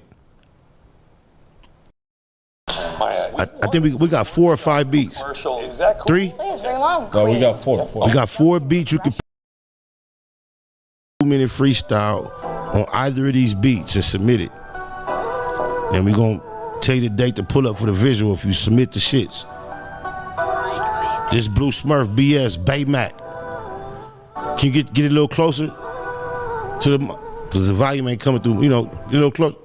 S1: I think we got 4 or 5 beats.
S3: Is that cool?
S1: 3?
S4: Please bring them on.
S2: Oh, we got 4.
S1: We got 4 beats. You can 2-minute freestyle on either of these beats and submit it. And we gonna tell you the date to pull up for the visual if you submit the shits. This Blue Smurf BS Baymac. Can you get it a little closer to the, because the volume ain't coming through, you know, get a little closer.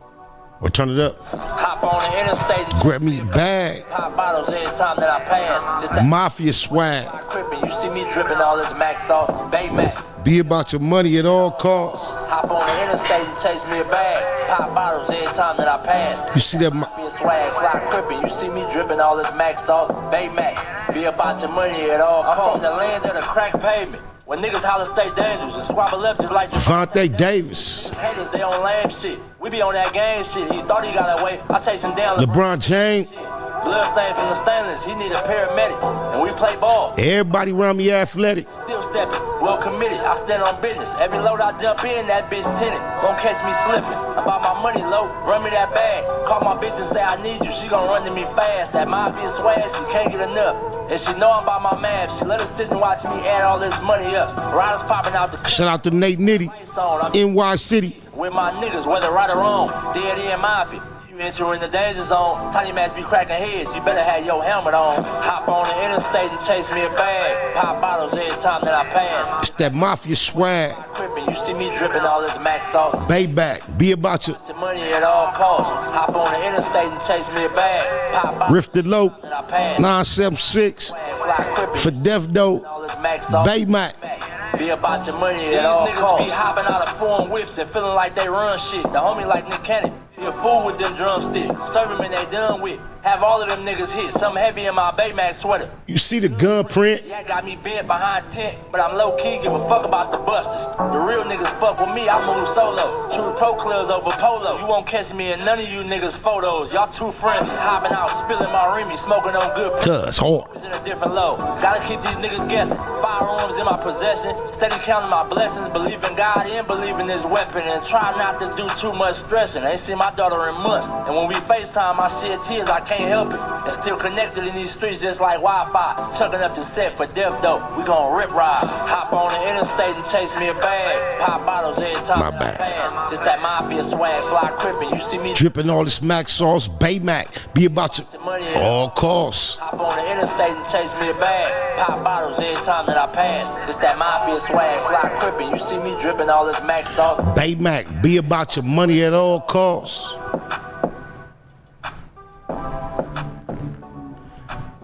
S1: Or turn it up.
S3: Hop on the interstate.
S1: Grab me the bag.
S3: Pop bottles every time that I pass. It's that
S1: Mafia swag.
S3: crippin'. You see me dripping all this Max sauce. Baymac.
S1: Be about your money at all costs.
S3: Hop on the interstate and chase me a bag. Pop bottles every time that I pass.
S1: You see that?
S3: Mafia swag, fly crippin'. You see me dripping all this Max sauce. Baymac. Be about your money at all costs. I'm from the land of the crack pavement. When niggas holler stay dangerous and squabble left just like
S1: Devontae Davis.
S3: haters, they on lame shit. We be on that gang shit. He thought he got away. I chase him down.
S1: LeBron James.
S3: Blood stain from the stainless. He need a paramedic. And we play ball.
S1: Everybody around me athletic.
S3: Still stepping. Well committed. I stand on business. Every load I jump in, that bitch tinted. Won't catch me slipping. About my money low. Run me that bag. Call my bitch and say I need you. She gon' run to me fast. That mafia swag, she can't get enough. And she know I'm about my math. She let her sit and watch me add all this money up. Riders popping out the
S1: Shout out to Nate Nitty. NY City.
S3: with my niggas, whether right or wrong. Dead in my bitch. You Enter in the danger zone. Tiny Max be cracking heads. You better have your helmet on. Hop on the interstate and chase me a bag. Pop bottles every time that I pass.
S1: It's that mafia swag.
S3: Crippin', you see me dripping all this Max sauce.
S1: Bayback, be about your
S3: Money at all costs. Hop on the interstate and chase me a bag. Pop bottles
S1: Rifted Low,
S3: that I pass.
S1: 976, for Death Doe, Baymac.
S3: Be about your money at all costs. These niggas be hopping out of foreign whips and feeling like they run shit. The homie like Nick Cannon. Be a fool with them drumsticks. Serve them and they done with. Have all of them niggas hit. Something heavy in my Baymac sweater.
S1: You see the gun print?
S3: Yeah, got me bent behind tent, but I'm low key, give a fuck about the busters. The real niggas fuck with me, I move solo. True pro clubs over polo. You won't catch me in none of you niggas photos. Y'all too friendly. Hopping out, spilling my Remy, smoking on good.
S1: Cuz hard.
S3: In a different low. Gotta keep these niggas guessing. Firearms in my possession. Steady counting my blessings. Believe in God and believe in this weapon. And try not to do too much stressing. Ain't seen my daughter in months. And when we FaceTime, I shed tears, I can't help it. And still connected in these streets just like Wi-Fi. Chucking up the set for Death Doe. We gon' rip ride. Hop on the interstate and chase me a bag. Pop bottles every time
S1: My
S3: that
S1: bad.
S3: I pass. It's that mafia swag, fly crippin'. You see me
S1: Dripping all this Mac sauce, Baymac. Be about your
S3: money at
S1: all costs.
S3: Hop on the interstate and chase me a bag. Pop bottles every time that I pass. It's that mafia swag, fly crippin'. You see me dripping all this Mac sauce.
S1: Baymac, be about your money at all costs.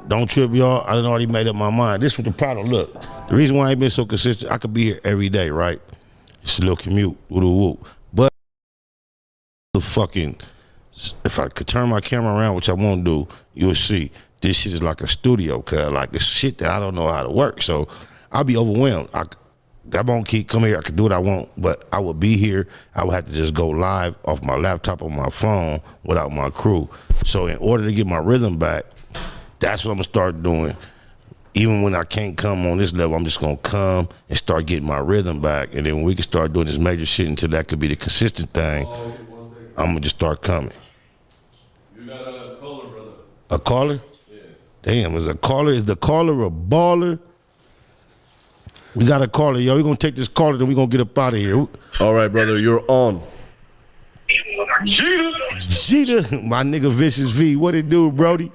S1: Don't trip, y'all. I done already made up my mind. This was the problem. Look, the reason why I ain't been so consistent, I could be here every day, right? It's a little commute, woo-woo. But the fucking, if I could turn my camera around, which I won't do, you'll see this shit is like a studio, cause like it's shit that I don't know how to work. So I'll be overwhelmed. I won't come here. I can do what I want, but I would be here. I would have to just go live off my laptop on my phone without my crew. So in order to get my rhythm back, that's what I'm gonna start doing. Even when I can't come on this level, I'm just gonna come and start getting my rhythm back. And then when we can start doing this major shit until that could be the consistent thing, I'm gonna just start coming.
S2: You got a caller, brother.
S1: A caller?
S2: Yeah.
S1: Damn, is the caller a baller? We got a caller, yo. We're gonna take this caller, then we're gonna get up out of here.
S2: All right, brother, you're on.
S1: Jeter, my nigga Vicious V. What it do, Brody?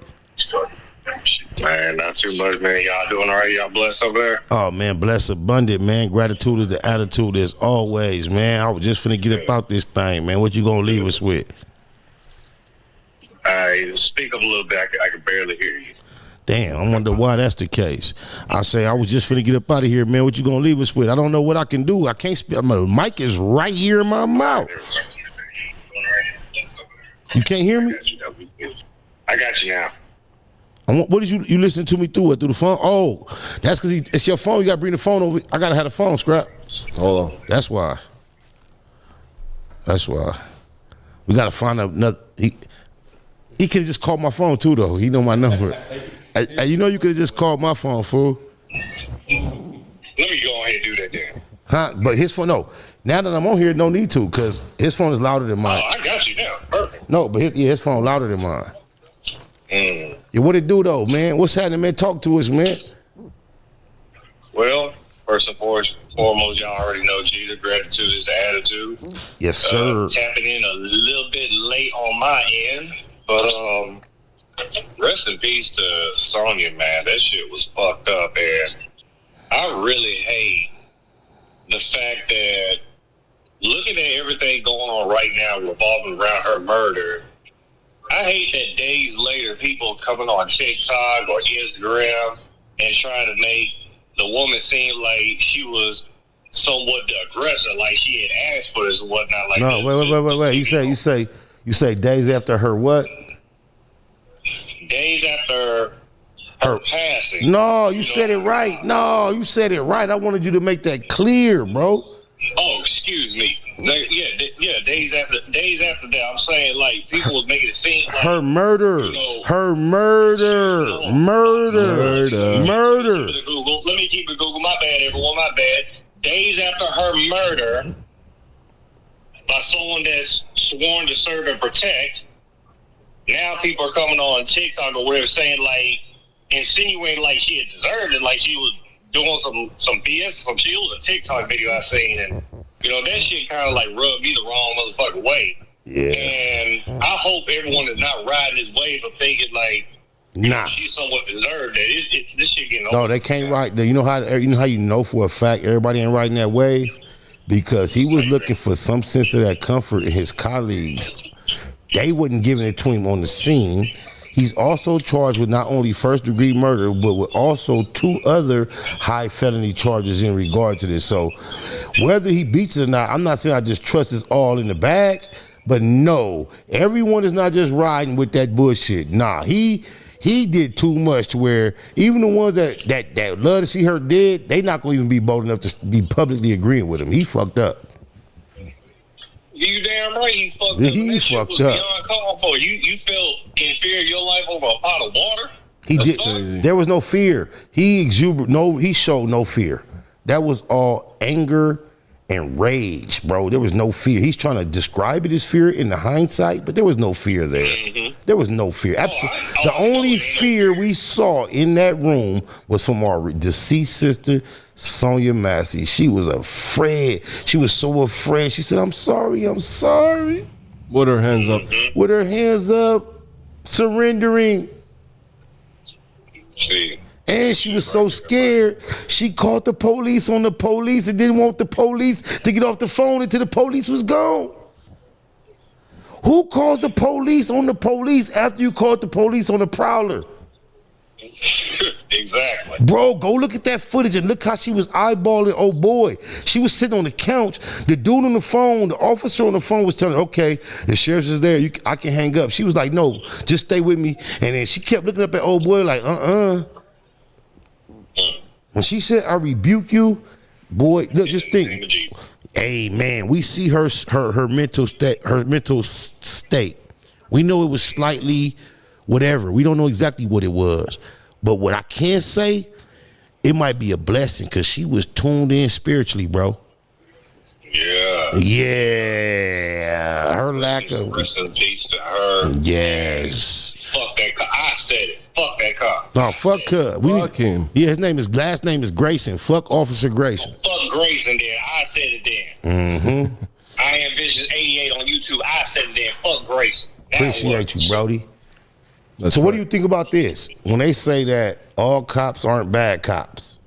S4: Man, not too much, man. Y'all doing all right? Y'all blessed over there?
S1: Oh, man, blessed, abundant, man. Gratitude is the attitude as always, man. I was just finna get up out this thing, man. What you gonna leave us with?
S4: Speak up a little bit. I can barely hear you.
S1: Damn, I wonder why that's the case. I say I was just finna get up out of here, man. What you gonna leave us with? I don't know what I can do. I can't speak. My mic is right here in my mouth. You can't hear me?
S4: I got you now.
S1: What did you listening to me through it? Through the phone? Oh, that's because it's your phone. You gotta bring the phone over. I gotta have the phone, Scrap.
S2: Hold on.
S1: That's why. We gotta find another. He could have just called my phone too, though. He know my number. Hey, you know you could have just called my phone, fool.
S4: Let me go ahead and do that then.
S1: Huh? But his phone, no. Now that I'm on here, no need to, because his phone is louder than mine.
S4: Oh, I got you now. Perfect.
S1: No, but his phone louder than mine. Yeah, what it do, though, man? What's happening, man? Talk to us, man.
S4: Well, first and foremost, y'all already know Jeter. Gratitude is the attitude.
S1: Yes, sir.
S4: Tapping in a little bit late on my end, but rest in peace to Sonya, man. That shit was fucked up, and I really hate the fact that looking at everything going on right now revolving around her murder, I hate that days later people coming on TikTok or Instagram and trying to make the woman seem like she was somewhat the aggressor, like she had asked for this and whatnot. Like
S1: No, wait. You say days after her what?
S4: Days after her passing.
S1: No, you said it right. No, you said it right. I wanted you to make that clear, bro.
S4: Oh, excuse me. Yeah, days after that. I'm saying, like, people was making it seem like
S1: Her murder.
S4: you know,
S1: Her murder.
S4: Google. Let me keep it Google. My bad, everyone. My bad. Days after her murder by someone that's sworn to serve and protect. Now people are coming on TikTok or whatever saying, like, insinuating like she had deserved it, like she was doing some BS, some shit. It was a TikTok video I seen, and you know that shit kind of like rubbed me the wrong motherfucking way.
S1: Yeah.
S4: And I hope everyone is not riding this wave of thinking like,
S1: Nah.
S4: she's somewhat deserved that. This shit getting
S1: No,
S4: old.
S1: they can't ride. You know how you know for a fact everybody ain't riding that wave? Because he was looking for some sense of that comfort in his colleagues. They wasn't giving it to him on the scene. He's also charged with not only first-degree murder, but with also 2 other high felony charges in regard to this. So whether he beats it or not, I'm not saying I just trust it's all in the bag, but no, everyone is not just riding with that bullshit. Nah, he did too much to where even the ones that love to see her dead, they not gonna even be bold enough to be publicly agreeing with him. He fucked up.
S4: You damn right he fucked up.
S1: He
S4: That shit
S1: fucked
S4: was
S1: up.
S4: beyond called for. You felt inferior in your life over a pot of water?
S1: He
S4: The
S1: did.
S4: fuck?
S1: There was no fear. He showed no fear. That was all anger and rage, bro. There was no fear. He's trying to describe it as fear in the hindsight, but there was no fear there.
S4: Mm-hmm.
S1: There was no fear. The only fear we saw in that room was from our deceased sister, Sonya Massey. She was afraid. She was so afraid. She said, I'm sorry.
S2: With her hands up.
S1: With her hands up, surrendering.
S4: See.
S1: And she was so scared, she called the police on the police and didn't want the police to get off the phone until the police was gone. Who calls the police on the police after you called the police on the prowler?
S4: Exactly.
S1: Bro, go look at that footage and look how she was eyeballing old boy. She was sitting on the couch. The dude on the phone, the officer on the phone was telling her, okay, the sheriff is there. I can hang up. She was like, no, just stay with me. And then she kept looking up at old boy like, When she said, I rebuke you, boy, look, just think. Hey, man, we see her mental state. We know it was slightly whatever. We don't know exactly what it was. But what I can say, it might be a blessing because she was tuned in spiritually, bro.
S4: Yeah.
S1: Yeah. Her lack of...
S4: Rest in peace to her.
S1: Yes.
S4: Fuck that car. I said it. Fuck that car.
S1: No, fuck her.
S2: Fuck him.
S1: Yeah, last name is Grayson. Fuck Officer Grayson.
S4: Fuck Grayson then. I said it then.
S1: Mm-hmm.
S4: I am Vision 88 on YouTube. I said it then. Fuck Grayson.
S1: Appreciate you, Brody. So what do you think about this? When they say that all cops aren't bad cops,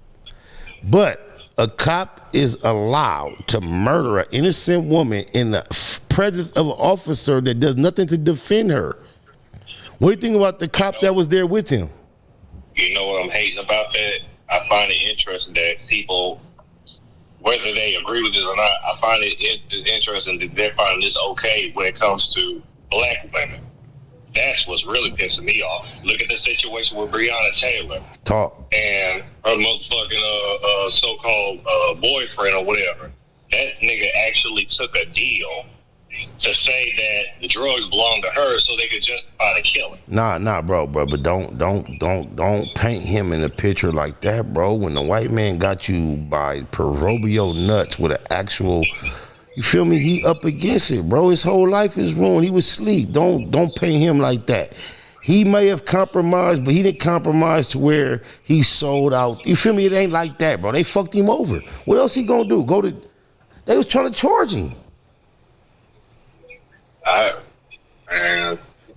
S1: but a cop is allowed to murder an innocent woman in the presence of an officer that does nothing to defend her. What do you think about the cop that was there with him?
S4: You know what I'm hating about that? I find it interesting that people, whether they agree with this or not, I find it interesting that they're finding this okay when it comes to black women. That's what's really pissing me off. Look at the situation with Breonna Taylor.
S1: Talk.
S4: And her motherfucking so-called boyfriend or whatever. That nigga actually took a deal to say that the drugs belong to her so they could justify the killing.
S1: Nah, bro, but don't paint him in a picture like that, bro. When the white man got you by proverbial nuts with an actual, you feel me? He up against it, bro. His whole life is ruined. He was asleep. Don't paint him like that. He may have compromised, but he didn't compromise to where he sold out. You feel me? It ain't like that, bro. They fucked him over. What else he gonna do? They was trying to charge him.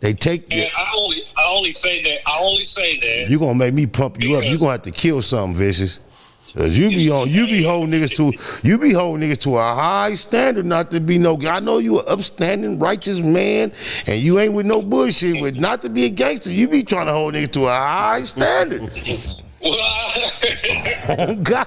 S1: They take you.
S4: I only say that.
S1: You gonna make me pump you up. You gonna have to kill something, Vicious. Cause you be holding niggas to a high standard, not to be no. I know you an upstanding, righteous man, and you ain't with no bullshit. With not to be a gangster, you be trying to hold niggas to a high standard.
S4: Well,
S1: Oh God.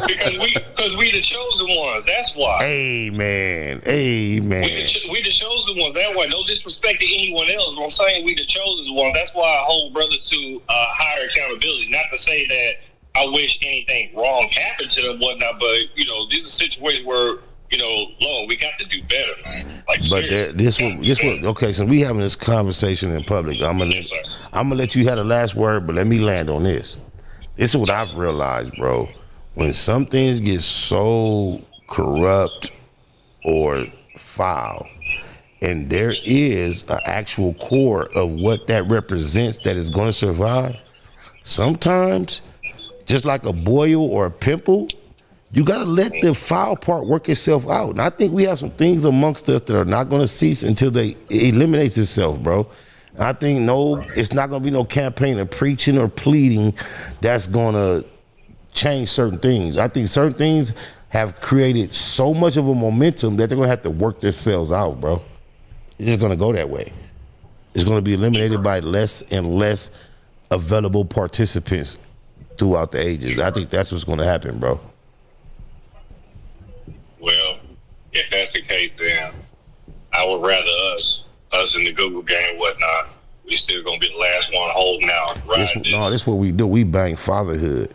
S4: because we the chosen ones. That's why.
S1: Amen.
S4: We the chosen ones. That why. No disrespect to anyone else. But I'm saying we the chosen ones. That's why I hold brothers to higher accountability. Not to say that I wish anything wrong happened to them, whatnot. But this is a situation where Lord, we got to do better, man. Like,
S1: But this one. Okay, so we having this conversation in public. I'm gonna let you have the last word, but let me land on this. This is what I've realized, bro. When some things get so corrupt or foul, and there is an actual core of what that represents that is going to survive, sometimes, just like a boil or a pimple, You got to let the foul part work itself out. And I think we have some things amongst us that are not going to cease until it eliminates itself, bro. And I think, it's not going to be no campaign of preaching or pleading that's going to change certain things. I think certain things have created so much of a momentum that they're going to have to work themselves out, bro. It's just going to go that way. It's going to be eliminated by less and less available participants throughout the ages. I think that's what's going to happen, bro.
S4: Well, if that's the case, then I would rather us in the Google game, whatnot, we still gonna be the last one holding out. Right?
S1: This is what we do. We bang fatherhood.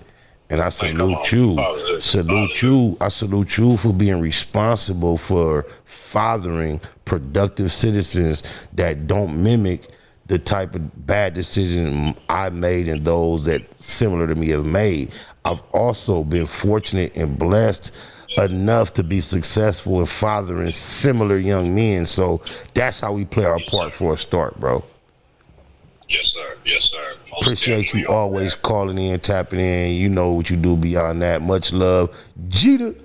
S1: And I salute you. I salute you for being responsible for fathering productive citizens that don't mimic the type of bad decision I made and those that similar to me have made. I've also been fortunate and blessed enough to be successful in fathering similar young men. So that's how we play our part for a start, bro.
S4: Yes, sir. Yes, sir. Most
S1: Appreciate you always calling in, tapping in. You know what you do beyond that. Much love. Jeter.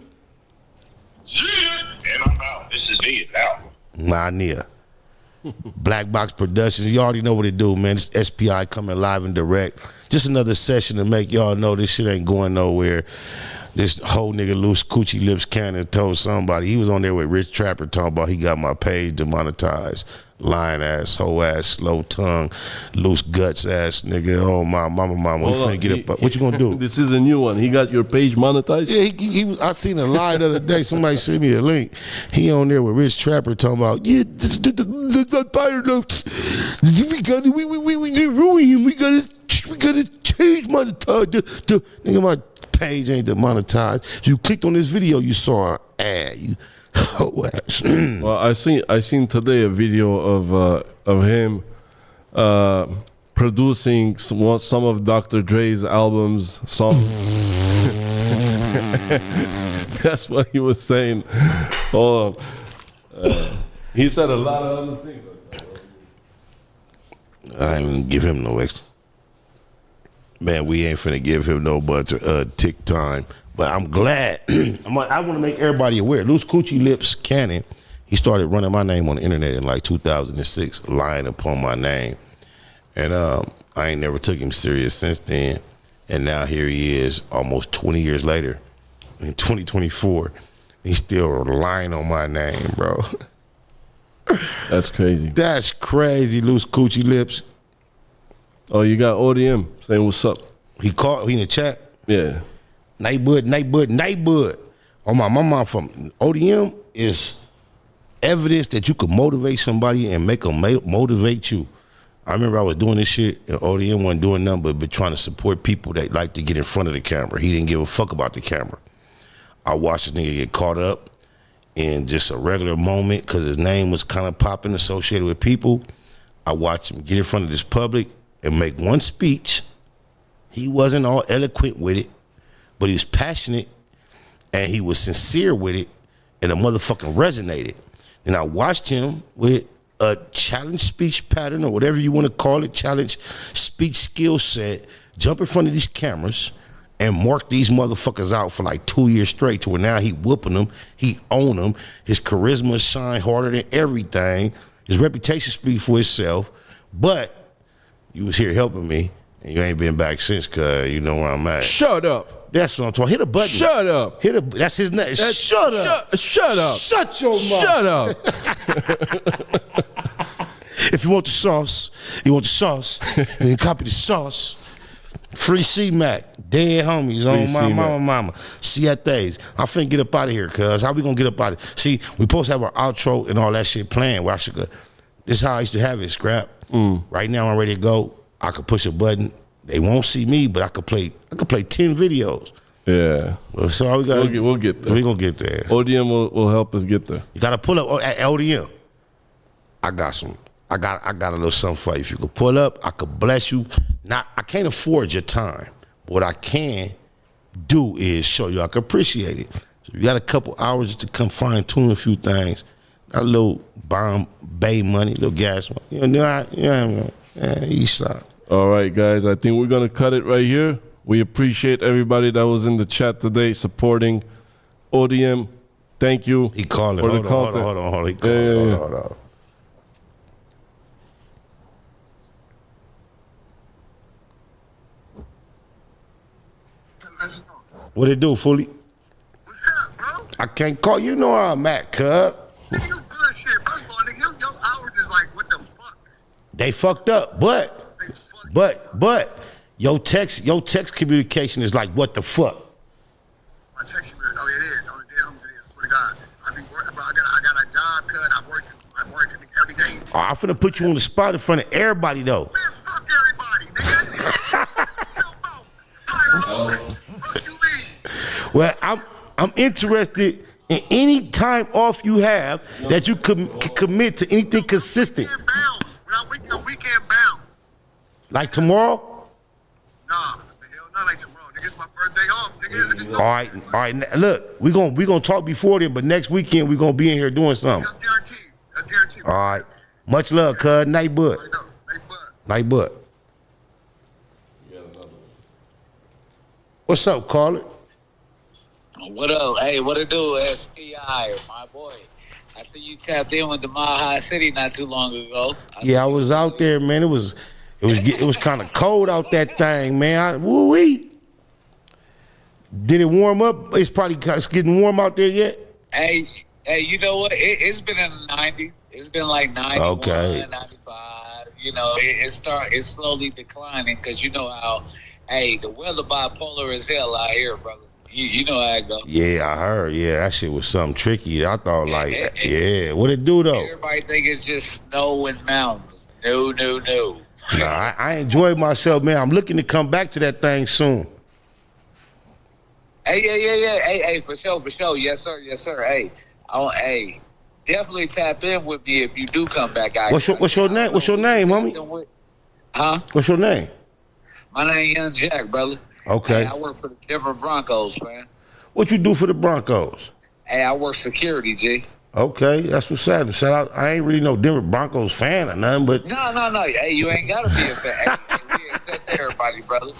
S4: Yeah. And I'm out. This is V. It's out.
S1: Mania. Black Box Productions. You already know what it do, man. It's SPI coming live and direct. Just another session to make y'all know this shit ain't going nowhere. This whole nigga Loose Coochie Lips Cannon told somebody, he was on there with Rich Trapper talking about he got my page demonetized. Lying ass, hoe ass, slow tongue, loose guts ass nigga. Oh my mama, we finna get up. What you gonna do?
S2: This is a new one. He got your page monetized?
S1: Yeah, I seen a lie the other day. Somebody sent me a link. He on there with Rich Trapper talking about, yeah, the fire notes. We ruin him. We gotta change monetize. Nigga, my page ain't demonetized. If you clicked on this video, you saw an ad.
S2: Well, I seen today a video of him producing some of Dr. Dre's albums songs. That's what he was saying. Hold on. He said a lot of other things.
S1: I ain't even give him no extra. Man, we ain't finna give him no bunch of tick time. But I'm glad. I want to make everybody aware. Loose Coochie Lips Cannon, he started running my name on the internet in like 2006, lying upon my name. And I ain't never took him serious since then. And now here he is, almost 20 years later, in 2024. He's still lying on my name, bro.
S2: That's crazy.
S1: That's crazy, Loose Coochie Lips.
S2: Oh, you got ODM saying what's up.
S1: He in the chat?
S2: Yeah.
S1: Neighborhood. Oh my mom from ODM is evidence that you could motivate somebody and make them motivate you. I remember I was doing this shit and ODM wasn't doing nothing but trying to support people that like to get in front of the camera. He didn't give a fuck about the camera. I watched this nigga get caught up in just a regular moment because his name was kind of popping associated with people. I watched him get in front of this public and make one speech. He wasn't all eloquent with it, but he was passionate and he was sincere with it, and the motherfucking resonated. And I watched him with a challenge speech pattern or whatever you want to call it, challenge speech skill set, jump in front of these cameras and mark these motherfuckers out for like 2 years straight to where now he whooping them, he own them, his charisma shine harder than everything, his reputation speaks for itself, but you was here helping me and you ain't been back since because you know where I'm at.
S2: Shut up.
S1: That's what I'm talking. Hit a button.
S2: Shut up.
S1: That's his name. Shut up.
S2: Shut up.
S1: Shut your mouth.
S2: Shut up.
S1: If you want the sauce, and you copy the sauce. Free C-Mac. Dead homies on my mama. Siates. I'm finna get up out of here, cuz. How we gonna get up out of here? See, we supposed to have our outro and all that shit planned. Where I should go. This is how I used to have it, Scrap. Right now I'm ready to go. I could push a button. They won't see me, but I could play 10 videos.
S2: Yeah.
S1: So
S2: we'll get there.
S1: We're gonna get there.
S2: ODM will help us get there.
S1: You gotta pull up at ODM. I got a little something for you. If you could pull up, I could bless you. I can't afford your time. But what I can do is show you I can appreciate it. So you got a couple hours just to come fine tune a few things. Got a little Bay money, little gas money. East side.
S2: All right, guys. I think we're gonna cut it right here. We appreciate everybody that was in the chat today supporting ODM, thank you
S1: He calling.
S2: for the
S1: Hold
S2: content.
S1: on. He calling.
S2: Yeah.
S1: Hold on. What it do, Fully?
S5: What's up, bro?
S1: I can't call. You know where I'm at, cuz.
S5: Nigga, you bullshit. First of all, nigga, your hours is like, what the fuck?
S1: They fucked up,
S5: They fuck.
S1: but your text communication is like, what the fuck?
S5: My text you, oh, it is. On the dead homies, it is. Swear to God. I be working, bro. I got a job, cut. I'm working every day.
S1: Oh, I'm finna put you on the spot in front of everybody, though.
S5: Man, fuck everybody, nigga. Your mouth. What you mean?
S1: Well, I'm interested in any time off you have that you can commit to anything consistent.
S5: Weekend bound. When I'm weekend bound.
S1: Like tomorrow?
S5: Nah, the hell not like tomorrow. Nigga, it's my birthday off. Nigga,
S1: All right. Now, look, we gonna talk before then, but next weekend we gonna be in here doing something.
S5: That's guaranteed. That's guaranteed.
S1: All right. Much love, cuz. Night bud.
S5: Right now. Hey, bud.
S1: Night bud. What's up, caller?
S6: What up? Hey, what it do, SPI, my boy? I see you tapped in with the Mile High City not too long ago.
S1: Yeah, I was out there, man. It was kind of cold out that thing, man. Woo-wee. Did it warm up? It's getting warm out there yet?
S6: Hey, you know what? It's been in the 90s. It's been like 91,
S1: Okay.
S6: 95. You know, it's slowly declining because you know how, the weather bipolar as hell out here, brother. You know how it go.
S1: Yeah, I heard. Yeah, that shit was something tricky. I thought yeah. What it do though?
S6: Everybody think it's just snow and mountains. No.
S1: Nah, I enjoyed myself, man. I'm looking to come back to that thing soon.
S6: Yeah. Hey, for sure. Yes, sir. Hey, definitely tap in with me if you do come back out.
S1: What's your name? What's your name, homie?
S6: Huh?
S1: What's your name?
S6: My name Young Jack, brother.
S1: Okay.
S6: Hey, I work for the Denver Broncos, man.
S1: What you do for the Broncos?
S6: Hey, I work security, G.
S1: Okay, that's what's sad. Shout out. I ain't really no Denver Broncos fan or nothing, but
S6: No. Hey, you ain't gotta be a fan. Hey, we accept everybody, brother.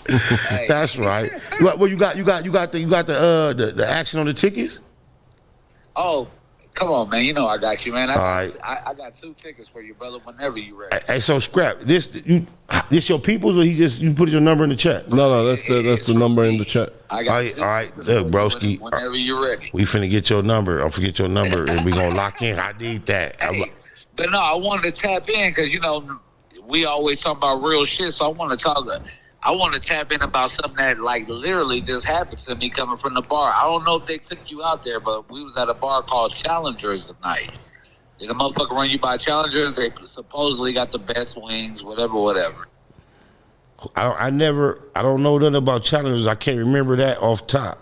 S6: Hey.
S1: that's right. You got the action on the tickets?
S6: Oh, come on, man. You know I got you, man.
S1: All
S6: I got 2 tickets for you, brother. Whenever you ready.
S1: Hey, so Scrap, this your people's, or you put your number in the chat?
S2: No, that's the number in the chat.
S6: I got
S1: All
S6: 2
S1: right,
S6: tickets
S1: look,
S6: for you
S1: broski.
S6: Whenever you ready.
S1: We finna get your number. I'll forget your number, and we gonna lock in. I need that.
S6: Hey, but no, I wanted to tap in because we always talk about real shit. So I want to tap in about something that like literally just happened to me coming from the bar. I don't know if they took you out there, but we was at a bar called Challengers tonight. Did a motherfucker run you by Challengers? They supposedly got the best wings, whatever.
S1: I don't know nothing about Challengers. I can't remember that off top.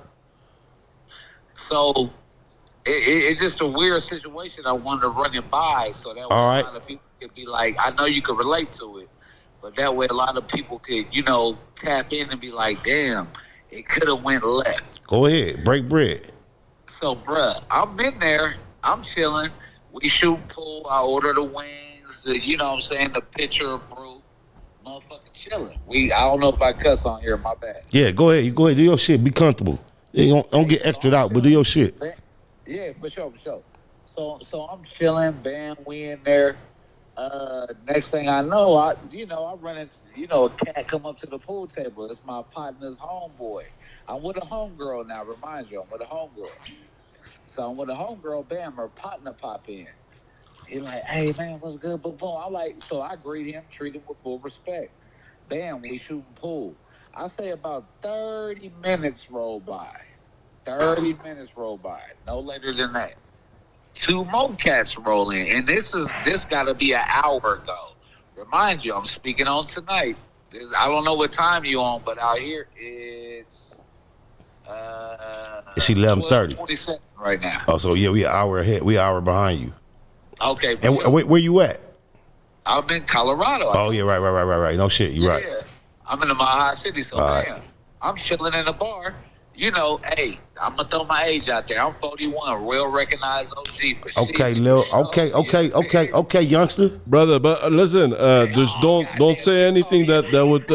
S6: So it's just a weird situation. I wanted to run it by so that way
S1: All right.
S6: a lot of people could be like, I know you could relate to it, but that way a lot of people could, tap in and be like, damn, it could have went left.
S1: Go ahead, break bread.
S6: So, bruh, I'm in there. I'm chilling. We shoot pool. I order the wings. The pitcher of brew. Motherfucker chilling. I don't know if I cuss on here. My bad.
S1: Yeah, go ahead. You go ahead. Do your shit. Be comfortable. Don't get extra out, but do your shit.
S6: Yeah, for sure. So I'm chilling. Bam, we in there. Next thing I know, I run into, a cat come up to the pool table. It's my partner's homeboy. I'm with a homegirl now. Remind you, I'm with a homegirl. So I'm with a homegirl. Bam, her partner pop in. He like, hey man, what's good? Boom, boom. So I greet him, treat him with full respect. Bam, we shooting pool. I say about 30 minutes roll by. 30 minutes roll by. No later than that. 2 more cats roll in. And this gotta be an hour ago. Remind you, I'm speaking on tonight. I don't know what time you on, but out here it's
S1: It's 11:30.
S6: 27 right now.
S1: Oh, so yeah, we an hour ahead. We an hour behind you.
S6: Okay.
S1: And where you at?
S6: I'm in Colorado.
S1: Oh yeah, right. No shit, you right.
S6: I'm in the Mile High City, so
S1: All
S6: man, I'm chilling in a bar. Hey, I'm gonna throw my age out there. I'm 41, real recognized OG for shit.
S1: Okay, Lil. Okay, youngster.
S2: Brother, but listen, just don't say anything that would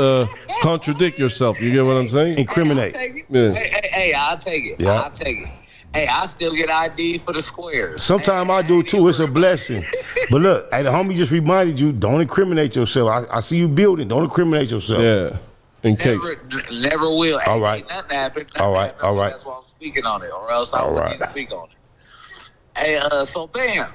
S2: contradict yourself. You get what I'm saying?
S1: Incriminate.
S6: I'll take it.
S2: Yeah.
S6: Hey, I'll take it.
S1: Yeah.
S6: I'll take it. Hey, I still get ID for the squares.
S1: Sometimes I do too. It's a blessing. But look, hey, the homie just reminded you, don't incriminate yourself. I see you building. Don't incriminate yourself.
S2: Yeah. In case.
S6: Never will.
S1: All right.
S6: Nothing happened.
S1: All right.
S6: So that's why I'm speaking on it, or else I wouldn't even speak on it. Hey, so bam,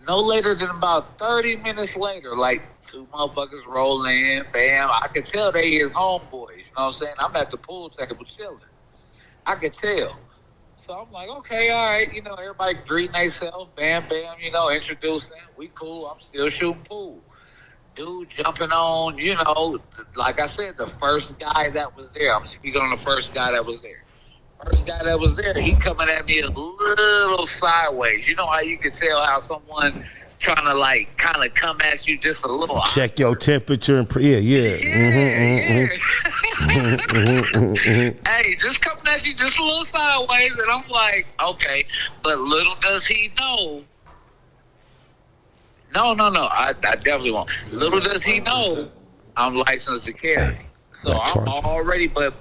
S6: no later than about 30 minutes later, like 2 motherfuckers roll in, bam. I could tell they his homeboys. You know what I'm saying? I'm at the pool table chilling. I could tell. So I'm like, okay, all right, you know, everybody greeting themselves, bam, bam, you know, introducing. We cool. I'm still shooting pool. Dude jumping on, you know, like I said, the first guy that was there. I'm speaking on the first guy that was there. First guy that was there, he coming at me a little sideways. You know how you can tell how someone trying to like kind of come at you just a little.
S1: Check your temperature and yeah.
S6: Hey, just coming at you just a little sideways, and I'm like, okay, but little does he know. No, I definitely won't. Little does he know, I'm licensed to carry. So I'm already, but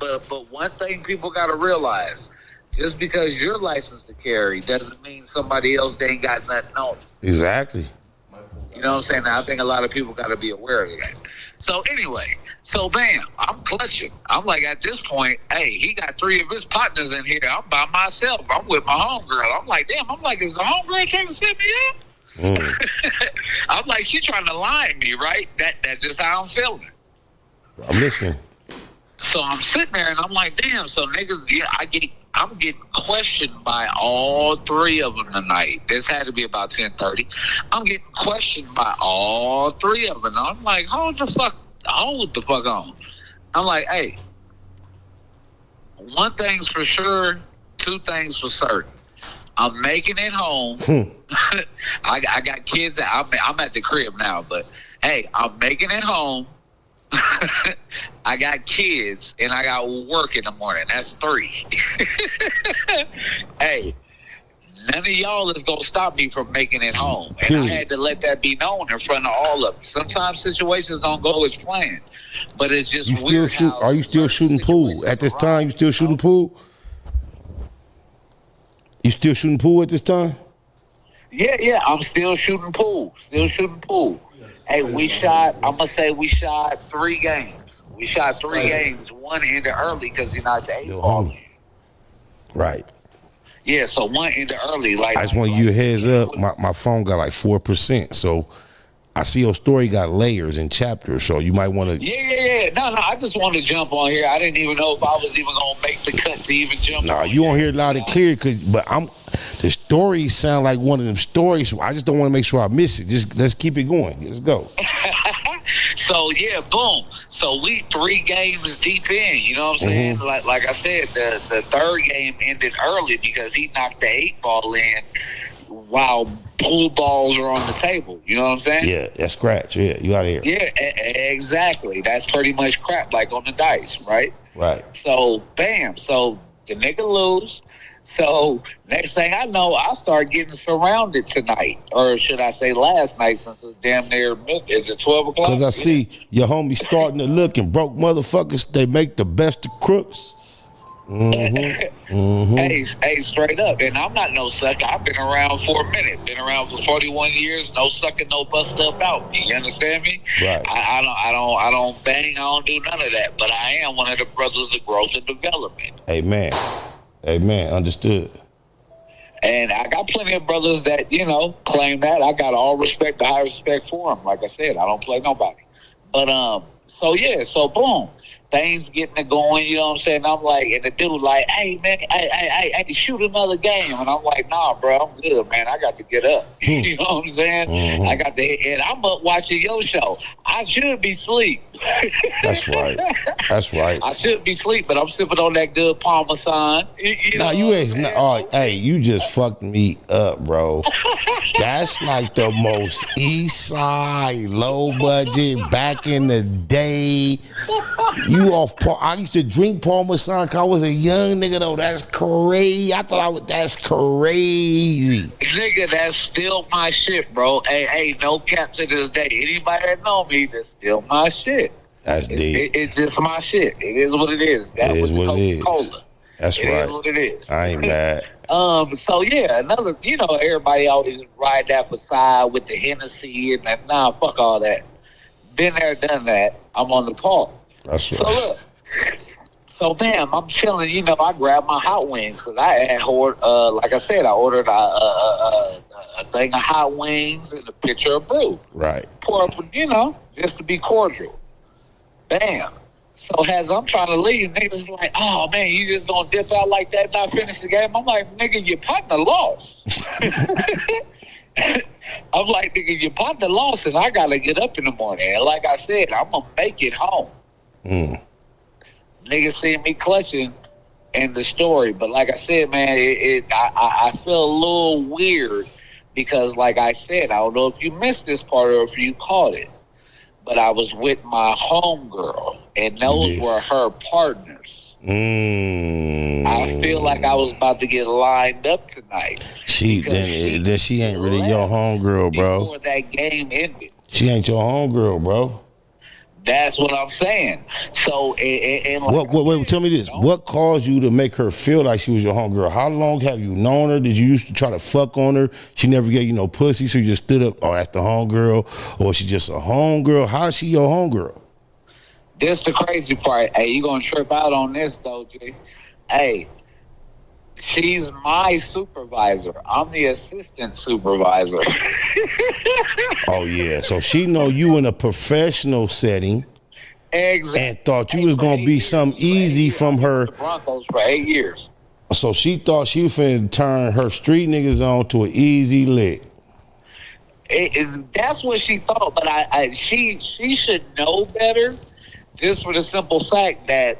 S6: one thing people got to realize, just because you're licensed to carry doesn't mean somebody else they ain't got nothing on.
S1: Exactly.
S6: You know what I'm saying? Now, I think a lot of people got to be aware of that. So anyway, so bam, I'm clutching. I'm like, at this point, hey, he got 3 of his partners in here. I'm by myself. I'm with my homegirl. I'm like, damn, is the homegirl trying to set me up? I'm like, she trying to lie me, right? That's just how I'm feeling.
S1: I'm listening.
S6: So I'm sitting there and I'm like, damn, so niggas, yeah, I'm getting questioned by all 3 of them tonight. This had to be about 10:30. I'm getting questioned by all 3 of them. I'm like, hold the fuck on. I'm like, hey, 1 thing's for sure, 2 things for certain. I'm making it home. I got kids. I'm at the crib now, but hey, I'm making it home. I got kids and I got work in the morning. That's 3. Hey, none of y'all is gonna stop me from making it home. And I had to let that be known in front of all of them. Sometimes situations don't go as planned, but it's just weird.
S1: Are you still shooting pool at this time? You still shooting pool? You still shooting pool at this time?
S6: Yeah, I'm still shooting pool. Hey, we shot 3 games. We shot 3 games. 1 ended early because you're not the 8 ball.
S1: Right.
S6: Yeah, so 1 ended early. Like,
S1: I just want to give you a heads up. My phone got like 4%. So I see your story got layers and chapters. So you might want to.
S6: Yeah. No. I just wanted to jump on here. I didn't even know if I was even gonna make the cut to even jump.
S1: Nah, you won't hear it loud and clear. But the stories sound like one of them stories. So I just don't want to make sure I miss it. Just let's keep it going. Let's go.
S6: So yeah, boom. So we 3 games deep in. You know what I'm saying? Like I said, the 3rd game ended early because he knocked the 8 ball in while pool balls are on the table. You know what I'm saying?
S1: Yeah, that's scratch. Yeah, you out of here.
S6: Yeah, exactly. That's pretty much crap, like on the dice, right?
S1: Right.
S6: So bam. So the nigga lose. So next thing I know, I start getting surrounded tonight, or should I say last night, since it's damn near midnight. Is it 12 o'clock?
S1: Because I see your homie starting to look, and broke motherfuckers, they make the best of crooks.
S6: Hey, straight up. And I'm not no sucker. I've been around for a minute. Been around for 41 years. No sucking, no bust up out me. You understand me?
S1: Right.
S6: I don't bang. I don't do none of that. But I am one of the brothers of growth and development.
S1: Amen. Understood.
S6: And I got plenty of brothers that, you know, claim that. I got all respect, the high respect for them. Like I said, I don't play nobody. But, so boom. Things getting it going, you know what I'm saying? I'm like, and the dude like, hey, man, I shoot another game. And I'm like, nah, bro, I'm good, man. I got to get up. You know what I'm saying? I got to, and I'm up watching your show. I should be asleep.
S1: That's right.
S6: I should be asleep, but I'm sipping on that good Parmesan.
S1: You just fucked me up, bro. That's like the most east side, low budget, back in the day. I used to drink Parmesan because I was a young nigga, though. That's crazy. That's crazy.
S6: Nigga, that's still my shit, bro. Hey, no cap to this day. Anybody that know me, that's still my shit.
S1: That's deep.
S6: It's just my shit. It is what it is. That
S1: it
S6: was
S1: is what it is.
S6: Coca-Cola.
S1: That's right.
S6: It is what it is.
S1: I ain't mad.
S6: So yeah, another, everybody always ride that facade with the Hennessy and that. Nah, fuck all that. Been there, done that. I'm on the call.
S1: That's right.
S6: So look. So damn, I'm chilling. I grabbed my hot wings because I had ordered, like I said, I ordered a thing of hot wings and a pitcher of brew.
S1: Right.
S6: Pour up, just to be cordial. Bam. So as I'm trying to leave, niggas like, oh man, you just gonna dip out like that and not finish the game? I'm like, nigga, your partner lost. I'm like, nigga, your partner lost and I gotta get up in the morning. And like I said, I'm gonna make it home. Niggas see me clutching in the story. But like I said, man, I feel a little weird because like I said, I don't know if you missed this part or if you caught it. But I was with my homegirl, and those were her partners. I feel like I was about to get lined up tonight. She ain't
S1: really your homegirl, bro.
S6: Before that game ended.
S1: She ain't your homegirl, bro.
S6: That's what I'm saying. So, and like
S1: wait, tell me this. What caused you to make her feel like she was your homegirl? How long have you known her? Did you used to try to fuck on her? She never gave you no pussy, so you just stood up, that's the homegirl? Or she just a homegirl? How is she your homegirl?
S6: This the crazy part. Hey, you gonna trip out on this, though, G. Hey, she's my supervisor. I'm the assistant supervisor.
S1: Oh, yeah. So she know you in a professional setting.
S6: Exactly.
S1: And thought you was going to be something easy from her.
S6: The Broncos for 8 years.
S1: So she thought she was finna turn her street niggas on to an easy lick.
S6: That's what she thought. But she should know better just for the simple fact that,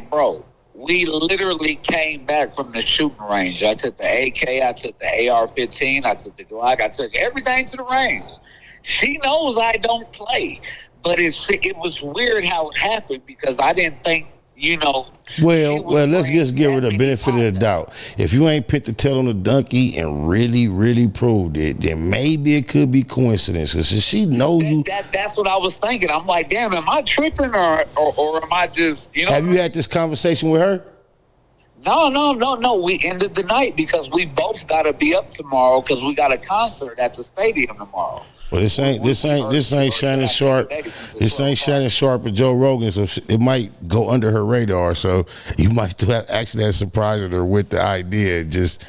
S6: bro, we literally came back from the shooting range. I took the AK, I took the AR-15, I took the Glock, I took everything to the range. She knows I don't play, but it was weird how it happened because I didn't think,
S1: Well, let's just give her the benefit of the doubt. If you ain't put the tail on the donkey and really, really proved it, then maybe it could be coincidence. Cause she know you.
S6: That's what I was thinking. I'm like, damn, am I tripping or am I just,
S1: Have you had this conversation with her?
S6: No. We ended the night because we both got to be up tomorrow because we got a concert at the stadium tomorrow.
S1: Well, this ain't Shannon Sharp. This ain't Shannon Sharp and Joe Rogan, so it might go under her radar. So you might still have surprised her with the idea, just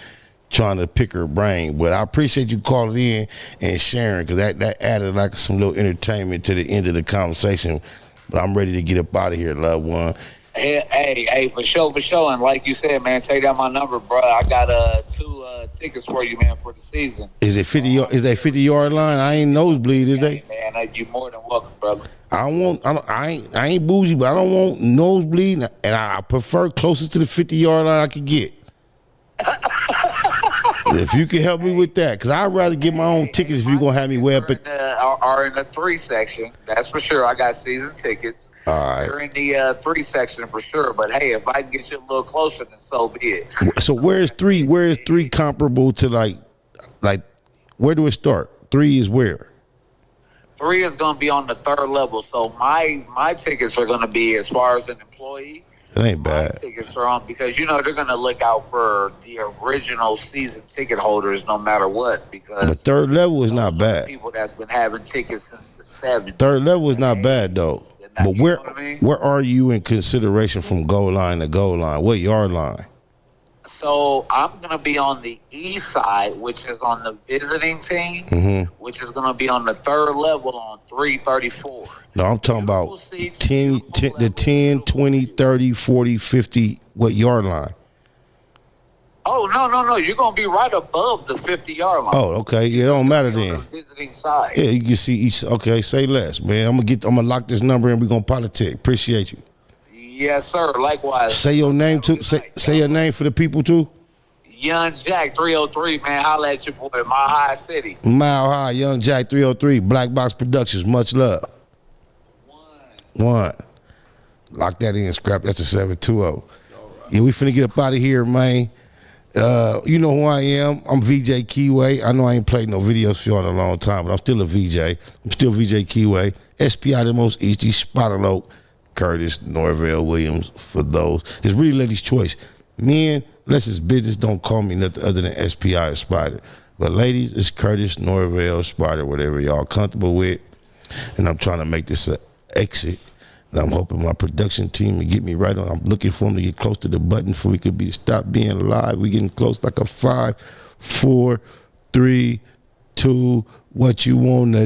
S1: trying to pick her brain. But I appreciate you calling in and sharing because that added like some little entertainment to the end of the conversation. But I'm ready to get up out of here, loved one.
S6: Hey, for sure. And like you said, man, take down my number, bro. I got 2 tickets for you, man, for the season.
S1: Is it 50? Is that 50-yard line? I ain't nosebleed, is they?
S6: Man, you more than welcome, brother.
S1: I ain't bougie, but I don't want nosebleed, and I prefer closest to the 50-yard line I can get. If you can help me with that, because I'd rather get my own tickets if you're gonna have me way up
S6: are in the 3 section. That's for sure. I got season tickets.
S1: All right.
S6: They're in the 3 section for sure. But hey, if I can get you a little closer, then so be it.
S1: So where's 3? Where is 3 comparable to like where do it start? 3 is where?
S6: 3 is going to be on the 3rd level. So my tickets are going to be as far as an employee.
S1: It ain't bad.
S6: My tickets are on because they're going to look out for the original season ticket holders no matter what. Because
S1: the 3rd level is not bad.
S6: People that's been having tickets since the 70s.
S1: 3rd level is not bad though. But where are you in consideration from goal line to goal line? What yard line?
S6: So I'm going to be on the east side, which is on the visiting team, which is going to be on the 3rd level on 334.
S1: No, I'm talking about 10, 20, 30, 40, 50, what yard line?
S6: Oh, no. You're going to be right above the 50-yard line.
S1: Oh, okay. Yeah, it don't matter then.
S6: On the visiting side.
S1: Yeah, you can see each. Okay, say less, man. I'm gonna lock this number and we're gonna politic. Appreciate you.
S6: Yes, sir. Likewise.
S1: Say your name too. Say your name for the people too.
S6: Young Jack 303, man. Holla at your boy, Mile High City.
S1: Mile High, Young Jack 303, Black Box Productions. Much love. One. Lock that in, scrap. That's a 720. Right. Yeah, we finna get up out of here, man. You know who I am. I'm VJ Keyway. I know I ain't played no videos for y'all in a long time, but I'm still a VJ. I'm still VJ Keyway. SPI the most easy, Spotalope, Curtis, Norvell, Williams, for those. It's really ladies' choice. Men, Unless it's business, don't call me nothing other than SPI or Spider. But ladies, it's Curtis, Norvell, Spider, whatever y'all comfortable with. And I'm trying to make this an exit. And I'm hoping my production team will get me right on. I'm looking for them to get close to the button for we could be stop being live. We getting close like a 5, 4, 3, 2. What you want to